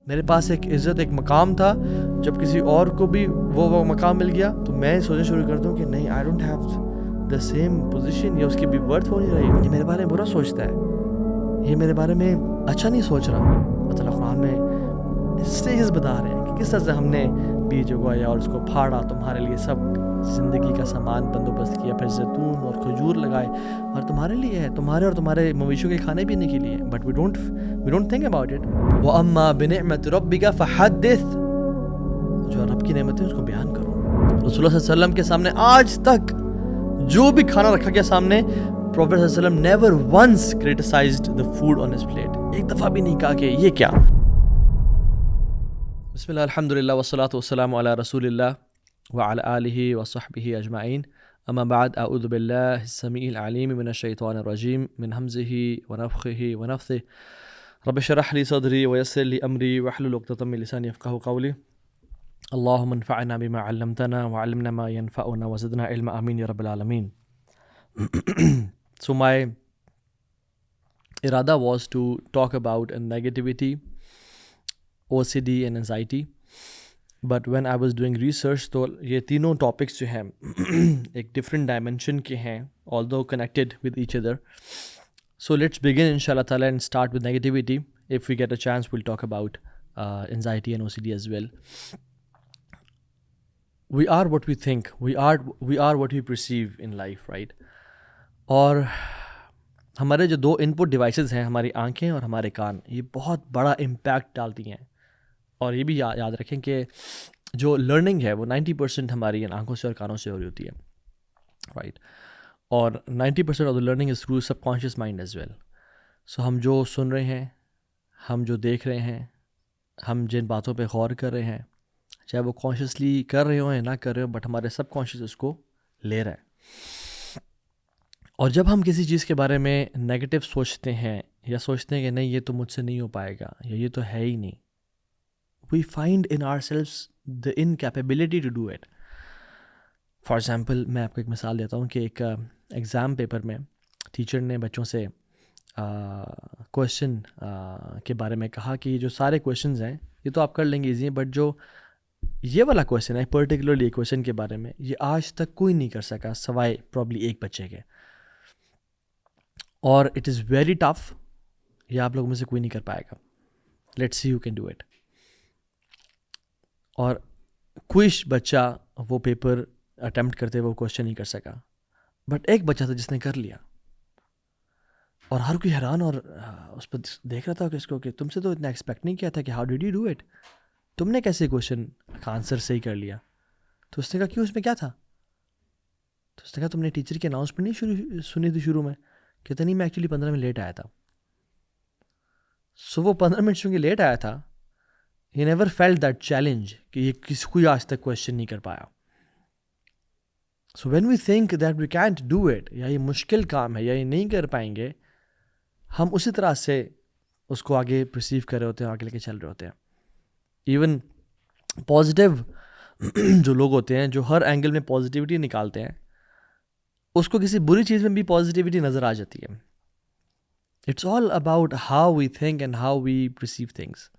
میرے پاس ایک عزت ایک مقام تھا, جب کسی اور کو بھی وہ مقام مل گیا تو میں سوچنا شروع کر دوں کہ نہیں, I don't have the same position, یا اس کی بھی ورتھ ہو نہیں رہی, یہ میرے بارے میں برا سوچتا ہے, یہ میرے بارے میں اچھا نہیں سوچ رہا. اللہ تعالیٰ قرآن میں اسٹیجز بتا رہے ہیں کہ کس طرح سے ہم نے بیج اگایا اور اس کو پھاڑا, تمہارے لیے سب زندگی کا سامان بندوبست کیا, پھر زیتون اور کھجور لگائے, اور تمہارے لیے ہے, تمہارے اور تمہارے مویشیوں کے کھانے پینے کے لیے. But we don't think about it. وَأَمَّا بِنِعْمَةِ رَبِّكَ فَحَدِّثْ, جو رب کی نعمت ہے اس کو بیان کرو. رسول اللہ صلی اللہ علیہ وسلم کے سامنے آج تک جو بھی کھانا رکھا گیا سامنے, پروفیٹ صلی اللہ علیہ وسلم never once criticized the food on his plate. ایک دفعہ بھی نہیں کہا کہ یہ کیا. بسم اللہ الحمدللہ والصلاة والسلام علی رسول اللہ وعلی آلہ وصحبہ اجمعین. اما بعد, اعوذ باللہ السمیع العلیم من الشیطان الرجیم من حمزہ ونفخہ ونفثہ. رب اشرح لی صدری ویسر لی امری واحلل عقدۃ من لسانی یفقہوا قولی. اللہم انفعنا بما علمتنا وعلمنا ما ينفعنا وزدنا علما, آمین یا رب العالمین. So my irada was to talk about negativity, OCD and anxiety. But when I was doing research, تو یہ تینوں ٹاپکس جو ہیں ایک ڈفرینٹ ڈائمینشن کے ہیں, although connected with each other. So let's begin inshallah ta'ala and start with negativity. If we get a chance, we'll talk about anxiety and OCD as well. We are what we think. We are what we perceive in life, right? اور ہمارے جو دو ان پٹ devices ہیں, ہماری آنکھیں اور ہمارے کان, یہ بہت بڑا امپیکٹ ڈالتی ہیں. اور یہ بھی یاد رکھیں کہ جو لرننگ ہے وہ 90% ہماری ان آنکھوں سے اور کانوں سے ہو رہی ہوتی ہے, رائٹ. اور 90% of the learning is through subconscious mind as well. So ہم جو سن رہے ہیں, ہم جو دیکھ رہے ہیں, ہم جن باتوں پہ غور کر رہے ہیں, چاہے وہ کانشیسلی کر رہے ہوں یا نہ کر رہے ہوں, بٹ ہمارے سب کانشیس اس کو لے رہا ہے. اور جب ہم کسی چیز کے بارے میں نیگیٹو سوچتے ہیں یا سوچتے ہیں کہ نہیں یہ تو مجھ سے نہیں ہو پائے گا یا یہ تو ہے ہی نہیں, we find in ourselves the incapability to do it. For example, میں آپ کو ایک مثال دیتا ہوں کہ ایک ایگزام پیپر میں ٹیچر نے بچوں سے کویشچن کے بارے میں کہا کہ جو سارے کویشچنز ہیں یہ تو آپ کر لیں گے ایزی ہیں, بٹ جو یہ والا کویشچن ہے پرٹیکولرلی کویشچن کے بارے میں, یہ آج تک کوئی نہیں کر سکا سوائے پرابلی ایک بچے کے. اور اٹ از ویری ٹف, یہ آپ لوگوں میں سے کوئی نہیں کر پائے گا. Let's see you can do it. اور کوئی بچہ وہ پیپر اٹیمپٹ کرتے وہ کویشچن نہیں کر سکا, بٹ ایک بچہ تھا جس نے کر لیا. اور ہر کوئی حیران اور اس پر دیکھ رہا تھا کہ اس کو کہ تم سے تو اتنا ایکسپیکٹ نہیں کیا تھا کہ how did you do it, تم نے کیسے کویشچن کا آنسر صحیح کر لیا. تو اس نے کہا کیوں, اس میں کیا تھا؟ تو اس نے کہا تم نے ٹیچر کی اناؤنسمنٹ نہیں سنی تھی شروع میں؟ کہتا نہیں, میں ایکچولی 15 منٹ لیٹ آیا تھا. سو وہ 15 منٹ چونکہ لیٹ آیا تھا, he never felt that challenge کہ یہ کسی کوئی آج تک کویشچن نہیں کر پایا. So when we think that we can't do it, یا یہ مشکل کام ہے یا یہ نہیں کر پائیں گے, ہم اسی طرح سے اس کو آگے پرسیو کر رہے ہوتے ہیں, آگے لے کے چل رہے ہوتے ہیں. ایون پازیٹیو جو لوگ ہوتے ہیں جو ہر اینگل میں پازیٹیوٹی نکالتے ہیں, اس کو کسی بری چیز میں بھی پازیٹیوٹی نظر آ جاتی ہے. It's all about how we think and how we perceive things.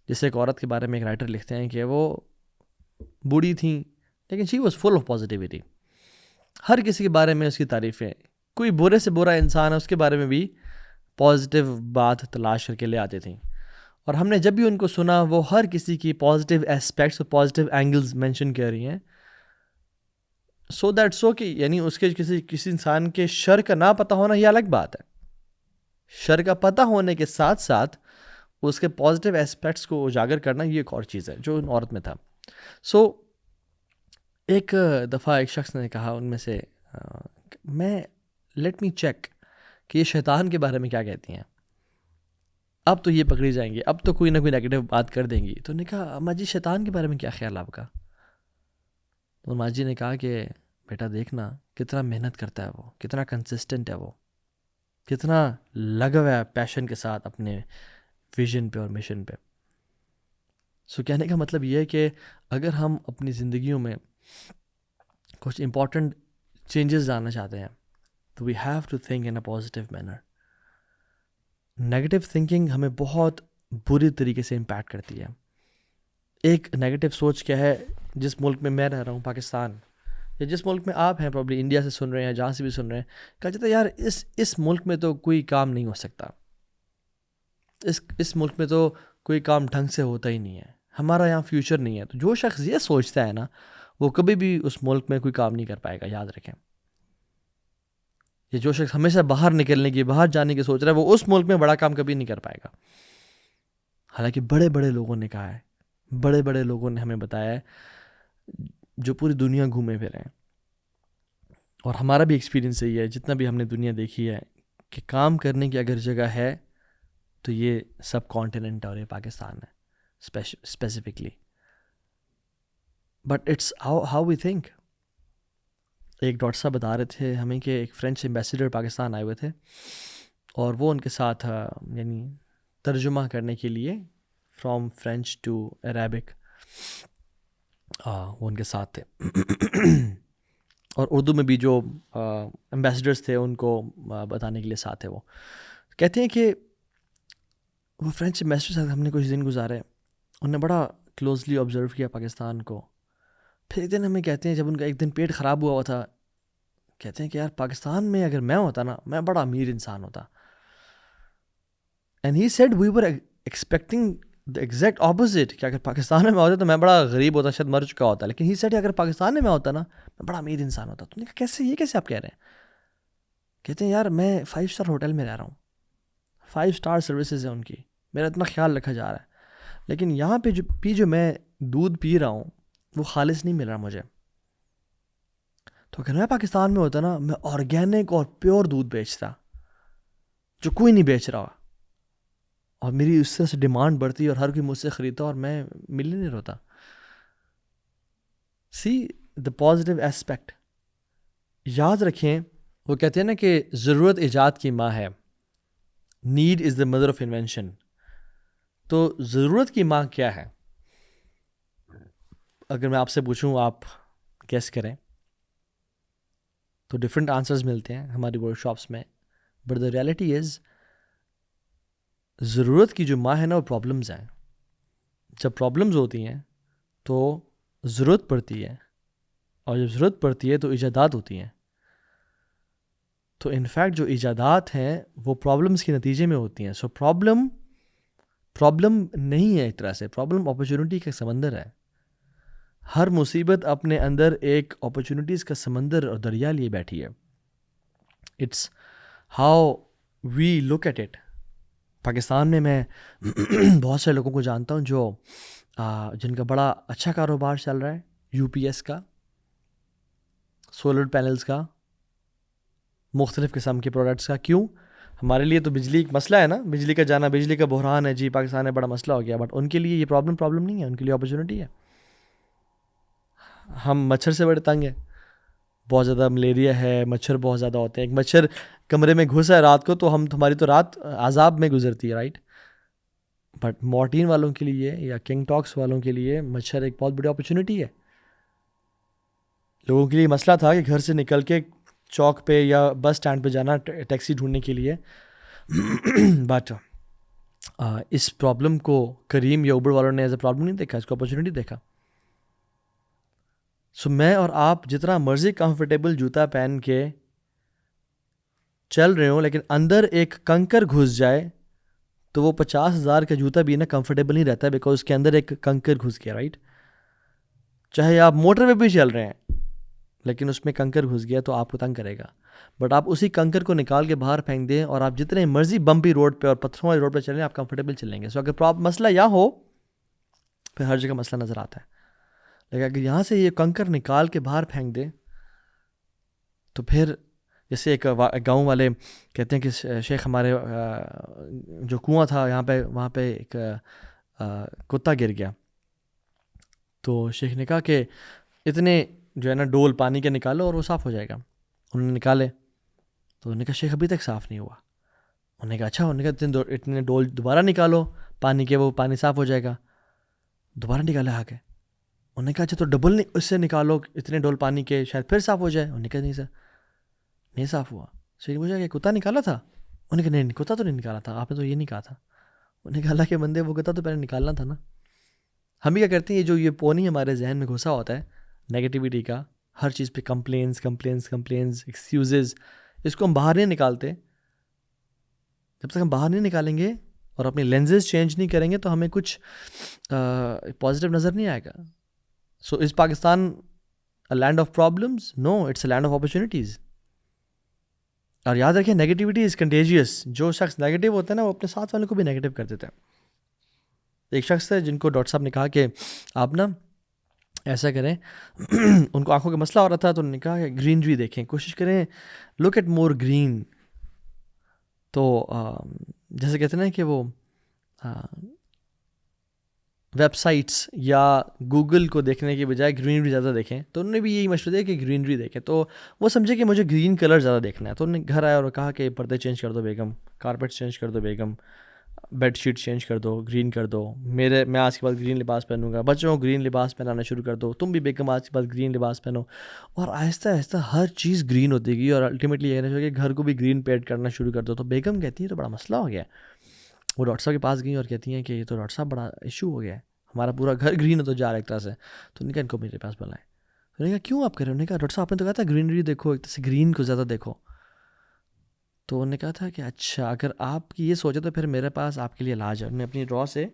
جیسے ایک عورت کے بارے میں ایک رائٹر لکھتے ہیں کہ وہ بوڑھی تھیں لیکن she was full of positivity. ہر کسی کے بارے میں اس کی تعریفیں, کوئی برے سے برا انسان ہے اس کے بارے میں بھی پازیٹیو بات تلاش کر کے لے آتے تھیں. اور ہم نے جب بھی ان کو سنا وہ ہر کسی کی پازیٹیو اسپیکٹس اور پازیٹیو اینگلز مینشن کر رہی ہیں. سو دیٹ سو کہ یعنی اس کے کسی انسان کے شر کا نہ پتہ ہونا یہ الگ بات ہے, شر کا پتہ ہونے کے ساتھ ساتھ اس کے پازیٹیو اسپیکٹس کو اجاگر کرنا یہ ایک اور چیز ہے جو ان عورت میں تھا. سو ایک دفعہ ایک شخص نے کہا ان میں سے, میں لیٹ می چیک کہ یہ شیطان کے بارے میں کیا کہتی ہیں, اب تو یہ پکڑی جائیں گے, اب تو کوئی نہ کوئی نیگیٹو بات کر دیں گی. تو نے کہا اماں جی شیطان کے بارے میں کیا خیال آپ کا؟ تو اماں جی نے کہا کہ بیٹا دیکھنا کتنا محنت کرتا ہے وہ, کتنا کنسسٹنٹ ہے وہ, کتنا لگا ہوا ہے پیشن کے ساتھ اپنے ویژن پہ اور مشن پہ. سو کہنے کا مطلب یہ ہے کہ اگر ہم اپنی زندگیوں میں کچھ امپورٹنٹ چینجز لانا چاہتے ہیں تو we have to think in a positive manner. Negative thinking ہمیں بہت بری طریقے سے امپیکٹ کرتی ہے. ایک نیگیٹو سوچ کیا ہے، جس ملک میں میں رہ رہا ہوں پاکستان، یا جس ملک میں آپ ہیں پرابلی انڈیا سے سن رہے ہیں، جہاں سے بھی سن رہے ہیں، کہا جاتا ہے یار اس ملک میں تو کوئی کام نہیں ہو سکتا، اس ملک میں تو کوئی کام ڈھنگ سے ہوتا ہی نہیں ہے، ہمارا یہاں فیوچر نہیں ہے. تو جو شخص یہ سوچتا ہے نا، وہ کبھی بھی اس ملک میں کوئی کام نہیں کر پائے گا، یاد رکھیں. یہ جو شخص ہمیشہ باہر نکلنے کی، باہر جانے کی سوچ رہا ہے، وہ اس ملک میں بڑا کام کبھی نہیں کر پائے گا. حالانکہ بڑے بڑے لوگوں نے کہا ہے، بڑے بڑے لوگوں نے ہمیں بتایا ہے، جو پوری دنیا گھومے پھرے ہیں، اور ہمارا بھی ایکسپیرینس یہی ہے، جتنا بھی ہم نے دنیا دیکھی ہے، کہ کام کرنے کی اگر جگہ ہے تو یہ سب کانٹیننٹ ہے اور یہ پاکستان ہے specifically. But it's how we think. ایک ڈاکٹر صاحب بتا رہے تھے ہمیں کہ ایک فرینچ ایمبیسیڈر پاکستان آئے ہوئے تھے، اور وہ ان کے ساتھ یعنی ترجمہ کرنے کے لیے فرام فرینچ ٹو عربک وہ ان کے ساتھ تھے. اور اردو میں بھی جو ایمبیسیڈرس تھے ان کو بتانے کے لیے ساتھ تھے. وہ کہتے ہیں کہ وہ فرینچ ایمبیسیڈر ساتھ ہم نے کچھ دن گزارے، انہوں نے بڑا کلوزلی آبزرو کیا پاکستان کو. پھر ایک دن ہمیں کہتے ہیں، جب ان کا ایک دن پیٹ خراب ہوا تھا، کہتے ہیں کہ یار پاکستان میں اگر میں ہوتا نا، میں بڑا امیر انسان ہوتا. And he said we were expecting the exact opposite, کہ اگر پاکستان میں ہوتا تو میں بڑا غریب ہوتا، شاید مر چکا ہوتا. لیکن ہی سیڈ اگر پاکستان میں ہوتا نا، میں بڑا امیر انسان ہوتا. تو نے کہا کیسے، یہ کیسے آپ کہہ رہے ہیں؟ کہتے ہیں یار میں 5 اسٹار ہوٹل میں رہ رہا ہوں، 5 اسٹار سروسز ہیں ان کی، میرا اتنا خیال رکھا جا رہا ہے، لیکن یہاں پہ جو میں دودھ پی رہا ہوں وہ خالص نہیں مل رہا مجھے. تو اگر میں پاکستان میں ہوتا نا، میں آرگینک اور پیور دودھ بیچتا جو کوئی نہیں بیچ رہا، اور میری اس طرح سے ڈیمانڈ بڑھتی اور ہر کوئی مجھ سے خریدتا اور میں ملینئر ہوتا. سی دا پازیٹیو ایسپیکٹ. یاد رکھیں، وہ کہتے ہیں نا کہ ضرورت ایجاد کی ماں ہے، need is the mother of invention. تو ضرورت کی ماں کیا ہے؟ اگر میں آپ سے پوچھوں، آپ گیس کریں، تو ڈفرینٹ آنسرز ملتے ہیں ہماری ورک شاپس میں. بٹ دا ریالٹی از، ضرورت کی جو ماں ہے نا، وہ پرابلمز ہیں. جب پرابلمز ہوتی ہیں تو ضرورت پڑتی ہے، اور جب ضرورت پڑتی ہے تو ایجادات ہوتی ہیں. تو انفیکٹ جو ایجادات ہیں وہ پرابلمز کے نتیجے میں ہوتی ہیں. سو پرابلم نہیں ہے، ایک طرح سے پرابلم اپرچونٹی کا سمندر ہے. ہر مصیبت اپنے اندر ایک اپرچونٹیز کا سمندر اور دریا لیے بیٹھی ہے. It's how we look at it. Pakistan میں بہت سے لوگوں کو جانتا ہوں جو جن کا بڑا اچھا کاروبار چل رہا ہے، یو پی ایس کا، سولر پینلز کا، مختلف قسم کے پروڈکٹس کا. کیوں؟ ہمارے لیے تو بجلی ایک مسئلہ ہے نا، بجلی کا جانا، بجلی کا بحران ہے جی، پاکستان میں بڑا مسئلہ ہو گیا. بٹ ان کے لیے یہ پرابلم نہیں ہے، ان کے لیے اپرچونٹی ہے. ہم مچھر سے بڑے تنگ ہیں، بہت زیادہ ملیریا ہے، مچھر بہت زیادہ ہوتے ہیں. ایک مچھر کمرے میں گھسا ہے رات کو تو ہماری تو رات عذاب میں گزرتی ہے، رائٹ. بٹ مورٹین والوں کے لیے یا کنگ ٹاکس والوں کے لیے مچھر ایک بہت بڑی اپرچونٹی ہے. لوگوں کے لیے مسئلہ تھا کہ گھر سے نکل کے چوک پہ یا بس اسٹینڈ پہ جانا ٹیکسی ڈھونڈنے کے لیے. بٹ اس پرابلم کو کریم یا اوبر والوں نے ایز اے پرابلم نہیں دیکھا، اس کو اپرچونٹی دیکھا. سو میں اور آپ جتنا مرضی کمفرٹیبل جوتا پہن کے چل رہے ہوں، لیکن اندر ایک کنکر گھس جائے تو وہ 50,000 کا جوتا بھی نا کمفرٹیبل نہیں رہتا، بیکاز اس کے اندر ایک کنکر گھس گیا، رائٹ. چاہے آپ موٹر وے پہ چل رہے ہیں لیکن اس میں کنکر گھس گیا تو آپ کو تنگ کرے گا. بٹ آپ اسی کنکر کو نکال کے باہر پھینک دیں اور آپ جتنے مرضی بمپی روڈ پہ اور پتھروں والی روڈ پہ چلیں، آپ کمفرٹیبل چلیں گے. سو اگر مسئلہ یہاں ہو پھر ہر جگہ مسئلہ نظر آتا ہے. لیکن اگر یہاں سے یہ کنکر نکال کے باہر پھینک دیں تو پھر جیسے ایک گاؤں والے کہتے ہیں کہ شیخ ہمارے جو کنواں تھا یہاں پہ، وہاں پہ ایک کتا گر گیا. تو شیخ نے کہا کہ اتنے جو ہے نا ڈول پانی کے نکالو اور وہ صاف ہو جائے گا. انہوں نے نکالے تو انہوں نے کہا شیخ ابھی تک صاف نہیں ہوا. انہوں نے کہا اچھا. انہوں نے کہا اتنے ڈول دوبارہ نکالو پانی کے، وہ پانی صاف ہو جائے گا. دوبارہ نکالے آ کے. انہوں نے کہا اچھا تو ڈبل اس سے نکالو اتنے ڈول پانی کے، شاید پھر صاف ہو جائے. انہوں نے کہا نہیں سر، نہیں صاف ہوا. شیخ نے پوچھا کہ کتا نکالا تھا؟ انہوں نے کہا نہیں کتا تو نہیں نکالا تھا، آپ نے تو یہ نہیں کہا تھا. انہوں نے کہا اللہ کے بندے وہ کہتا تو پہلے نکالنا تھا نا. ہم بھی کیا کرتے ہیں, یہ جو یہ پونی ہمارے ذہن میں گھسا ہوتا ہے نیگیٹیوٹی کا, ہر چیز پہ کمپلینس ایکسکیوزز, اس کو ہم باہر نہیں نکالتے. جب تک ہم باہر نہیں نکالیں گے اور اپنی لینزز چینج نہیں کریں گے تو ہمیں کچھ پازیٹیو نظر نہیں آئے گا. سو از Pakistan a land of problems? No, it's a land of opportunities. اور یاد رکھیں نیگیٹیوٹی از کنٹیجیس. جو شخص نیگیٹو ہوتا ہے نا وہ اپنے ساتھ والوں کو بھی نیگیٹو کر دیتا ہے. ایک شخص ہے جن کو ڈاکٹر صاحب نے کہا کہ آپ نا ایسا کریں, ان کو آنکھوں کا مسئلہ ہو رہا تھا تو انہوں نے کہا کہ گرینری دیکھیں, کوشش کریں لک ایٹ مور گرین. تو جیسے کہتے ہیں نا کہ وہ ویب سائٹس یا گوگل کو دیکھنے کے بجائے گرینری زیادہ دیکھیں, تو انہوں نے بھی یہی مشورہ دیا کہ گرینری دیکھیں. تو وہ سمجھے کہ مجھے گرین کلر زیادہ دیکھنا ہے, تو انہوں نے گھر آیا اور کہا کہ پردے چینج کر دو بیگم, کارپیٹ چینج کر دو بیگم, بیڈ شیٹ چینج کر دو, گرین کر دو, میں آج کے بعد گرین لباس پہنوں گا, بچوں کو گرین لباس پہنانا شروع کر دو, تم بھی بیگم آج کے بعد گرین لباس پہنو. اور آہستہ آہستہ ہر چیز گرین ہوتی گئی اور الٹیمیٹلی یہ کہنا چاہیے کہ گھر کو بھی گرین پینٹ کرنا شروع کر دو. تو بیگم کہتی ہے تو بڑا مسئلہ ہو گیا. وہ ڈاکٹر صاحب کے پاس گئیں اور کہتی ہیں کہ یہ تو ڈاکٹر صاحب بڑا ایشو ہو گیا ہے, ہمارا پورا گھر گرین ہوتا جا رہا ہے ایک طرح سے. تو ان کا ان کو میرے پاس بلائیں. تو نے کہا کیوں آپ کر رہے ہو؟ انہوں نے کہا ڈاکٹر صاحب آپ نے تو کہا تھا گرینری دیکھو, ایک طرح سے گرین کو زیادہ دیکھو. تو انہوں نے کہا تھا کہ اچھا اگر آپ کی یہ سوچے تو پھر میرے پاس آپ کے لیے علاج ہے. انہوں نے اپنی ڈرا سے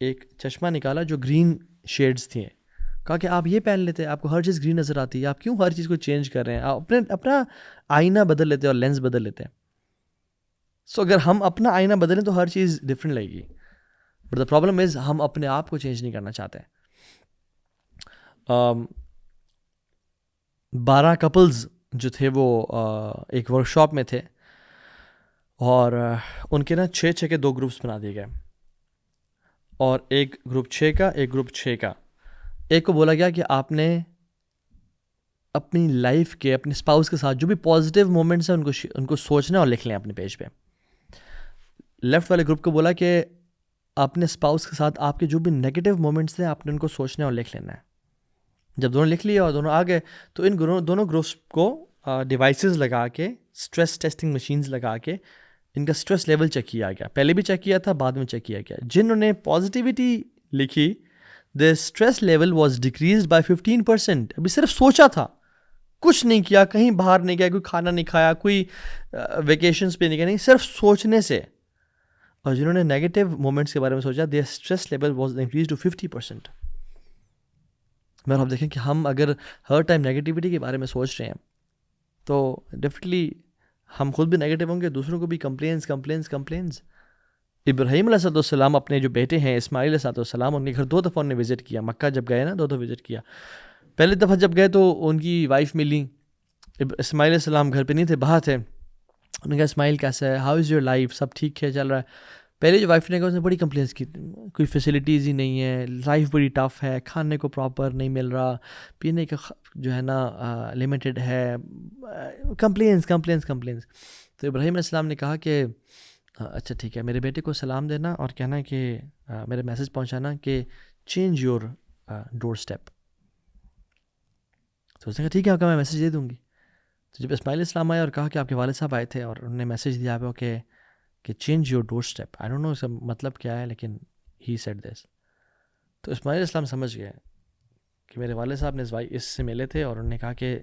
ایک چشمہ نکالا جو گرین شیڈز تھیں, کہا کہ آپ یہ پہن لیتے, آپ کو ہر چیز گرین نظر آتی ہے, آپ کیوں ہر چیز کو چینج کر رہے ہیں, آپ اپنا آئینہ بدل لیتے اور لینس بدل لیتے. سو اگر ہم اپنا آئینہ بدلیں تو ہر چیز ڈفرینٹ لگے گی. بٹ دا پرابلم از ہم اپنے آپ کو چینج نہیں کرنا چاہتے. 12 کپلز جو تھے وہ ایک ورک شاپ میں تھے اور ان کے نا 6 کے 2 گروپس بنا دیے گئے, اور ایک گروپ 6 کا ایک گروپ 6 کا. ایک کو بولا گیا کہ آپ نے اپنی لائف کے اپنے اسپاؤس کے ساتھ جو بھی پازیٹیو مومنٹس ہیں ان کو سوچنا اور لکھ لیں اپنے پیج پہ. لیفٹ والے گروپ کو بولا کہ اپنے اسپاؤس کے ساتھ آپ کے جو بھی نیگیٹو مومنٹس ہیں آپ نے ان کو سوچنا اور لکھ لینا ہے. جب دونوں لکھ لیے اور دونوں آ گئے تو ان دونوں گروپس کو ڈیوائسز لگا کے, اسٹریس ٹیسٹنگ مشینز لگا کے ان کا اسٹریس لیول چیک کیا گیا. پہلے بھی چیک کیا تھا, بعد میں چیک کیا گیا. جنہوں نے پازیٹیوٹی لکھی the stress level was decreased by 15%. ابھی صرف سوچا تھا, کچھ نہیں کیا, کہیں باہر نہیں گیا, کوئی کھانا نہیں کھایا, کوئی ویکیشنز پہ نہیں گیا, نہیں, صرف سوچنے سے. اور جنہوں نے نیگیٹو مومنٹس کے بارے میں سوچا their stress level was increased to 50%. مگر آپ دیکھیں کہ ہم اگر ہر ٹائم نیگیٹیوٹی کے بارے میں سوچ رہے ہیں تو ڈیفینیٹلی ہم خود بھی نیگیٹو ہوں گے, دوسروں کو بھی کمپلینس. ابراہیم علیہ السلام اپنے جو بیٹے ہیں اسماعیل علیہ السلام, ان کے گھر 2 دفعہ انہوں نے وزٹ کیا. مکہ جب گئے نا 2 دفعہ وزٹ کیا. پہلی دفعہ جب گئے تو ان کی وائف ملی, اسماعیل علیہ السلام گھر پہ نہیں تھے, باہر تھے. انہوں نے کہا اسماعیل کیسا ہے, ہاؤ از یور لائف, سب ٹھیک ہے, چل رہا ہے. پہلے جو وائف نے کہا اس نے بڑی کمپلینس کی, کوئی فیسلٹیز ہی نہیں ہے, لائف بڑی ٹف ہے, کھانے کو پراپر نہیں مل رہا, پینے کا جو ہے نا لمیٹڈ ہے, کمپلینس. تو ابراہیم علیہ السلام نے کہا کہ اچھا ٹھیک ہے, میرے بیٹے کو سلام دینا اور کہنا کہ میرے میسیج پہنچانا کہ چینج یور ڈور اسٹیپ. تو اس نے کہا ٹھیک ہے آپ کا میں میسیج دے دوں گی. تو جب اسماعیل السلام آئے اور کہا کہ آپ کے والد صاحب آئے تھے اور انہوں نے میسیج دیا آپ کو کہ change your doorstep, I don't know اس کا مطلب کیا ہے لیکن ہی سیڈ دس. تو اسماعیل السلام سمجھ گئے کہ میرے والد صاحب نے اس سے ملے تھے اور انہوں نے کہا کہ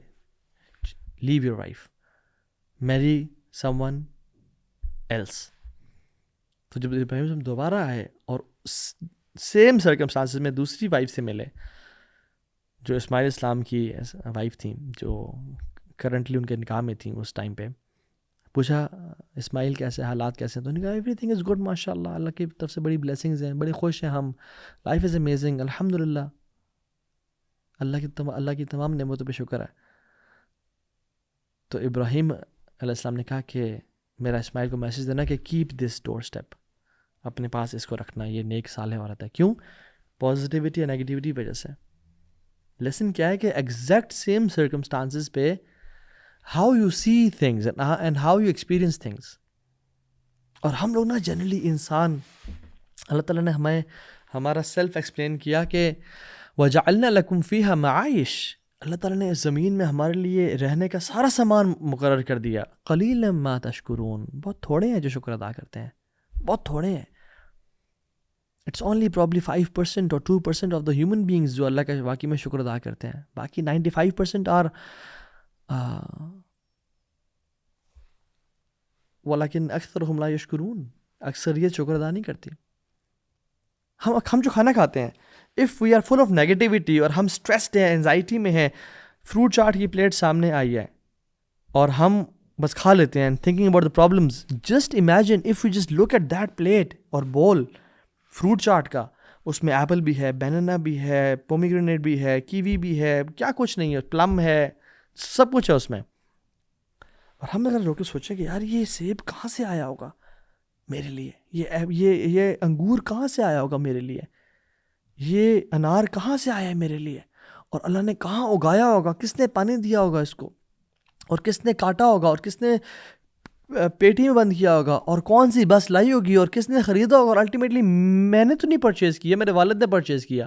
لیو یور وائف, میری سم ون ایلس. تو جب ابراہیم دوبارہ آئے اور سیم سرکمسٹانسز میں دوسری وائف سے ملے جو اسماعیل السلام کی وائف تھیں, جو کرنٹلی ان کے نکاح میں تھیں اس ٹائم پہ, پوچھا اسماعیل کیسے, حالات کیسے ہیں؟ تو انہوں نے کہا ایوری تھنگ از گڈ, ماشاء اللہ, اللہ کی طرف سے بڑی بلیسنگز ہیں, بڑے خوش ہیں ہم, لائف از امیزنگ, الحمد للہ, اللہ کی تمام نعمتوں پہ شکر ہے. تو ابراہیم علیہ السلام نے کہا کہ میرا اسماعیل کو میسیج دینا کہ کیپ دس ڈور اسٹیپ, اپنے پاس اس کو رکھنا, یہ نیک صالح عورت ہے. کیوں؟ پازیٹیوٹی یا نیگیٹیوٹی وجہ سے. لیسن کیا ہے کہ ایگزیکٹ سیم سرکمسٹانسز پہ how you see things and how you experience things. اور ہم لوگ نا جنرلی انسان, اللہ تعالیٰ نے ہمیں ہمارا سیلف ایکسپلین کیا کہ وَجَعَلْنَا لَكُمْ فِيهَا مَعَائِشْ, اللہ تعالیٰ نے اس زمین میں ہمارے لیے رہنے کا سارا سامان مقرر کر دیا. قَلِيلًا مَا تَشْكُرُونَ, بہت تھوڑے ہیں جو شکر ادا کرتے ہیں, بہت تھوڑے ہیں. اٹس اونلی پرابلی 5% اور 2% آف دا ہیومن بینگز جو اللہ کا واقعی میں شکر ادا کرتے ہیں. باقی 95% آر ولیکن اکثرهم لا یشکرون. اکثریت شکر ادا نہیں کرتی. ہم جو کھانا کھاتے ہیں, if we are full of negativity اور ہم اسٹریسڈ ہیں, انزائٹی میں ہیں, فروٹ چاٹ کی پلیٹ سامنے آئی ہے اور ہم بس کھا لیتے ہیں thinking about the problems. Just imagine if you just look at that plate اور بول فروٹ چاٹ کا, اس میں ایپل بھی ہے, بینانا بھی ہے, پومیگرینیٹ بھی ہے, کیوی بھی ہے, کیا کچھ نہیں ہے, پلم ہے, سب کچھ ہے اس میں. اور ہم اگر روک کے سوچیں کہ یار یہ سیب کہاں سے آیا ہوگا میرے لیے, یہ انگور کہاں سے آیا ہوگا میرے لیے, یہ انار کہاں سے آیا ہے میرے لیے, اور اللہ نے کہاں اگایا ہوگا, کس نے پانی دیا ہوگا اس کو, اور کس نے کاٹا ہوگا, اور کس نے پیٹی میں بند کیا ہوگا, اور کون سی بس لائی ہوگی, اور کس نے خریدا ہوگا. اور الٹیمیٹلی میں نے تو نہیں پرچیز کیا, میرے والد نے پرچیز کیا.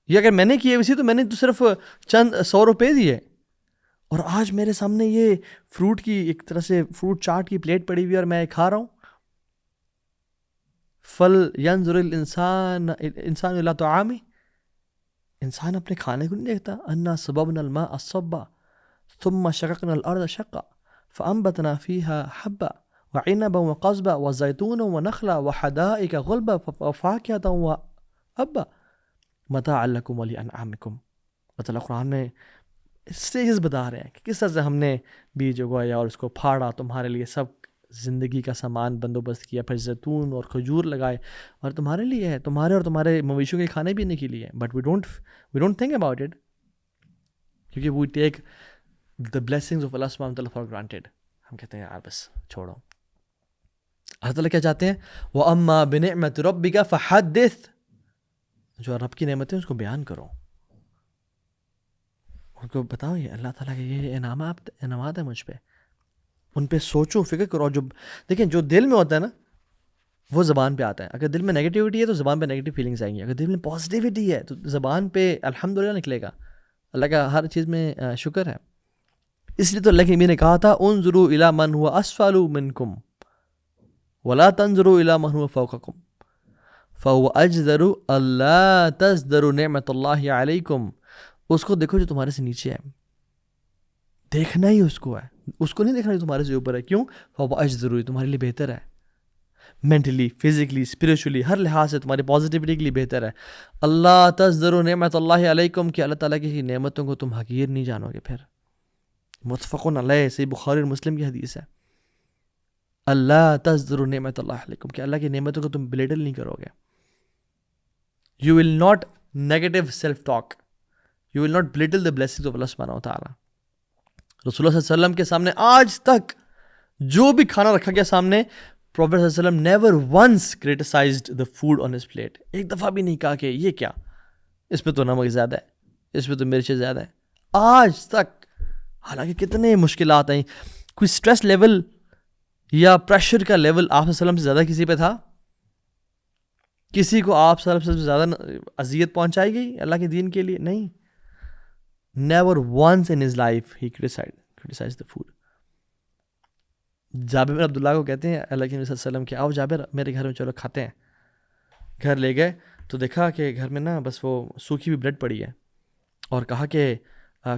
یا اگر میں نے کیے ویسی تو میں نے تو صرف چند 100 روپے دیے, اور آج میرے سامنے یہ فروٹ کی ایک طرح سے فروٹ چاٹ کی پلیٹ پڑی ہوئی اور میں کھا رہا ہوں. فل ینظر الانسان الی طعامہ, انسان اپنے کھانے کو نہیں دیکھتا. انا صببنا الماء صبا ثم شققنا الارض شقا فانبتنا فيها حبا وعنبا وقضبا وزيتونا ونخلا وحدائق غلبا وفاكهة وابا متاعا لكم ولانعامكم. مطلب قرآن میں اسٹیجز بتا رہے ہیں کہ کس طرح سے ہم نے بیج اگایا اور اس کو پھاڑا, تمہارے لیے سب زندگی کا سامان بندوبست کیا, پھر زیتون اور کھجور لگائے, اور تمہارے لیے ہے, تمہارے اور تمہارے مویشیوں کے کھانے پینے کے لیے. But we don't think about it, کیونکہ we take the blessings of اللہ سبحانہ وتعالی فار گرانٹیڈ. ہم کہتے ہیں یار بس چھوڑو. اللہ تعالیٰ کیا چاہتے ہیں, وَأَمَّا بِنِعْمَةِ رَبِّكَ فَحَدِّثْ, جو رب کی نعمتیں اس کو بیان کرو, ان کو بتاؤ یہ اللہ تعالیٰ کے یہ انعامات ہیں مجھ پہ, ان پہ سوچو, فکر کرو. جو دیکھیں جو دل میں ہوتا ہے نا وہ زبان پہ آتا ہے. اگر دل میں نیگیٹیوٹی ہے تو زبان پہ نیگیٹو فیلنگس آئیں گی. اگر دل میں پازیٹیوٹی ہے تو زبان پہ الحمدللہ نکلے گا. اللہ کا ہر چیز میں شکر ہے. اس لیے تو اللہ کے نبی نے کہا تھا انظروا الی من هو اسفل منکم ولا تنظروا الی من هو فوقکم فهو اجدر الا تزدروا نعمت اللہ علیکم. اس کو دیکھو جو تمہارے سے نیچے ہے, دیکھنا ہی اس کو ہے, اس کو نہیں دیکھنا جو تمہارے سے اوپر ہے. کیوں؟ فهو اجدر, تمہارے لیے بہتر ہے, مینٹلی, فزیکلی, اسپریچولی, ہر لحاظ سے تمہاری پازیٹیوٹی کے لیے بہتر ہے. اللہ تزدروا نعمت اللہ علیکم, کہ اللہ تعالیٰ کی نعمتوں کو تم حقیر نہیں جانو گے. پھر متفقن علیہ, صحیح بخاری اور مسلم کی حدیث ہے, اللہ تزدروا نعمت اللہ علیکم, کہ اللہ کی نعمتوں کو تم بلیٹل نہیں کرو گے. You will not negative self talk, you will not belittle the blessings of اللہ سبحانہ وتعالی. رسول اللہ صلی اللہ علیہ وسلم کے سامنے آج تک جو بھی کھانا رکھا گیا سامنے, پروفیٹ صلی اللہ علیہ وسلم never once criticized the food on his plate. ایک دفعہ بھی نہیں کہا کہ یہ کیا, اس پہ تو نمک زیادہ ہے, اس پہ تو مرچیں زیادہ ہے, آج تک. حالانکہ کتنے مشکلات ہیں, کوئی سٹریس لیول یا پریشر کا لیول آپ صلی اللہ علیہ وسلم سے زیادہ کسی پہ تھا؟ کسی کو آپ صلی اللہ علیہ وسلم سے زیادہ اذیت پہنچائی گئی اللہ کے دین کے لیے؟ نہیں. Never once in his life he criticized the food. Jabir bin Abdullah کو کہتے ہیں اللہ کے نبی صلی اللہ علیہ وسلم کہ آؤ جابر میرے گھر میں چلو کھاتے ہیں. گھر لے گئے تو دیکھا کہ گھر میں نا بس وہ سوکھی ہوئی بریڈ پڑی ہے, اور کہا کہ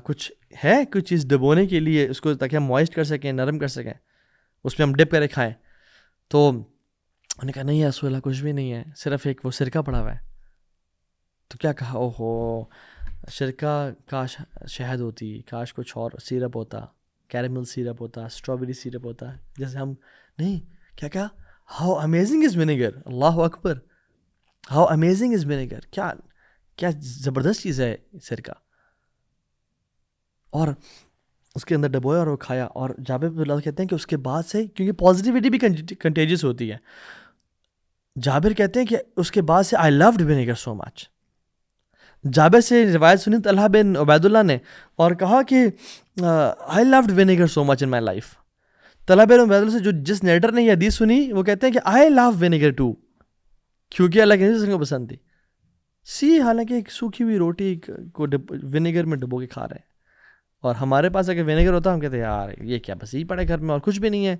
کچھ ہے کوئی چیز ڈبونے کے لیے اس کو, تاکہ ہم موائسٹ کر سکیں, نرم کر سکیں, اس میں ہم ڈپ کرے کھائیں. تو انہوں نے کہا نہیں رسول اللہ کچھ بھی نہیں ہے, صرف ایک وہ سرکہ پڑا ہوا ہے. تو کیا کہا, اوہو سرکہ کاش شہد ہوتی, کاش کچھ اور سیرپ ہوتا, کیرمل سیرپ ہوتا, اسٹرابیری سیرپ ہوتا, جیسے ہم نہیں. کیا کہا, how amazing is vinegar, Allah Akbar, how amazing is vinegar, کیا زبردست چیز ہے سرکہ. اور اس کے اندر ڈبویا اور وہ کھایا. اور جابر بن عبداللہ کہتے ہیں کہ اس کے بعد سے, کیونکہ پازیٹیوٹی بھی کنٹیجیس ہوتی ہے, جابر کہتے ہیں کہ اس کے بعد سے آئی لوڈ ونیگر سو مچ. جابر سے روایت سنی طلحہ بن عبید اللہ نے, اور کہا کہ I loved vinegar so much in my life. طلحہ بن عبید اللہ سے جس نیٹر نے یہ حدیث سنی وہ کہتے ہیں کہ آئی لو ونیگر ٹو, کیونکہ اللہ کے نبی کو پسند تھی. حالانکہ ایک سوکھی ہوئی روٹی کو ونیگر میں ڈبو کے کھا رہے ہیں, اور ہمارے پاس اگر ونیگر ہوتا ہم کہتے ہیں یار یہ کیا, بس یہی پڑے گھر میں اور کچھ بھی نہیں ہے,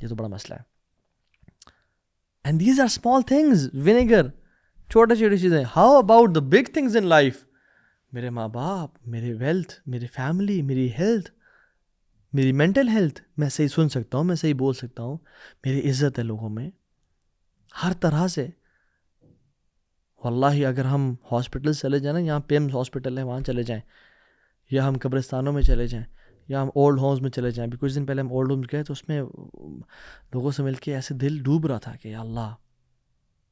یہ تو بڑا مسئلہ ہے. And these are small things. Vinegar, چھوٹی چھوٹی چیزیں. How about the big things in life? میرے ماں باپ, میرے ویلتھ, میری فیملی, میری ہیلتھ, میری مینٹل ہیلتھ. میں صحیح سن سکتا ہوں, میں صحیح بول سکتا ہوں, میری عزت ہے لوگوں میں, ہر طرح سے. واللہ اگر ہم ہاسپٹل چلے جائیں نا, یہاں پیمز ہاسپٹل ہے, وہاں چلے جائیں, یا ہم قبرستانوں میں چلے جائیں, یا ہم اولڈ ہومز میں چلے جائیں. ابھی کچھ دن پہلے ہم اولڈ ہومز گئے تو اس میں لوگوں سے مل کے ایسے دل ڈوب رہا تھا کہ یا اللہ,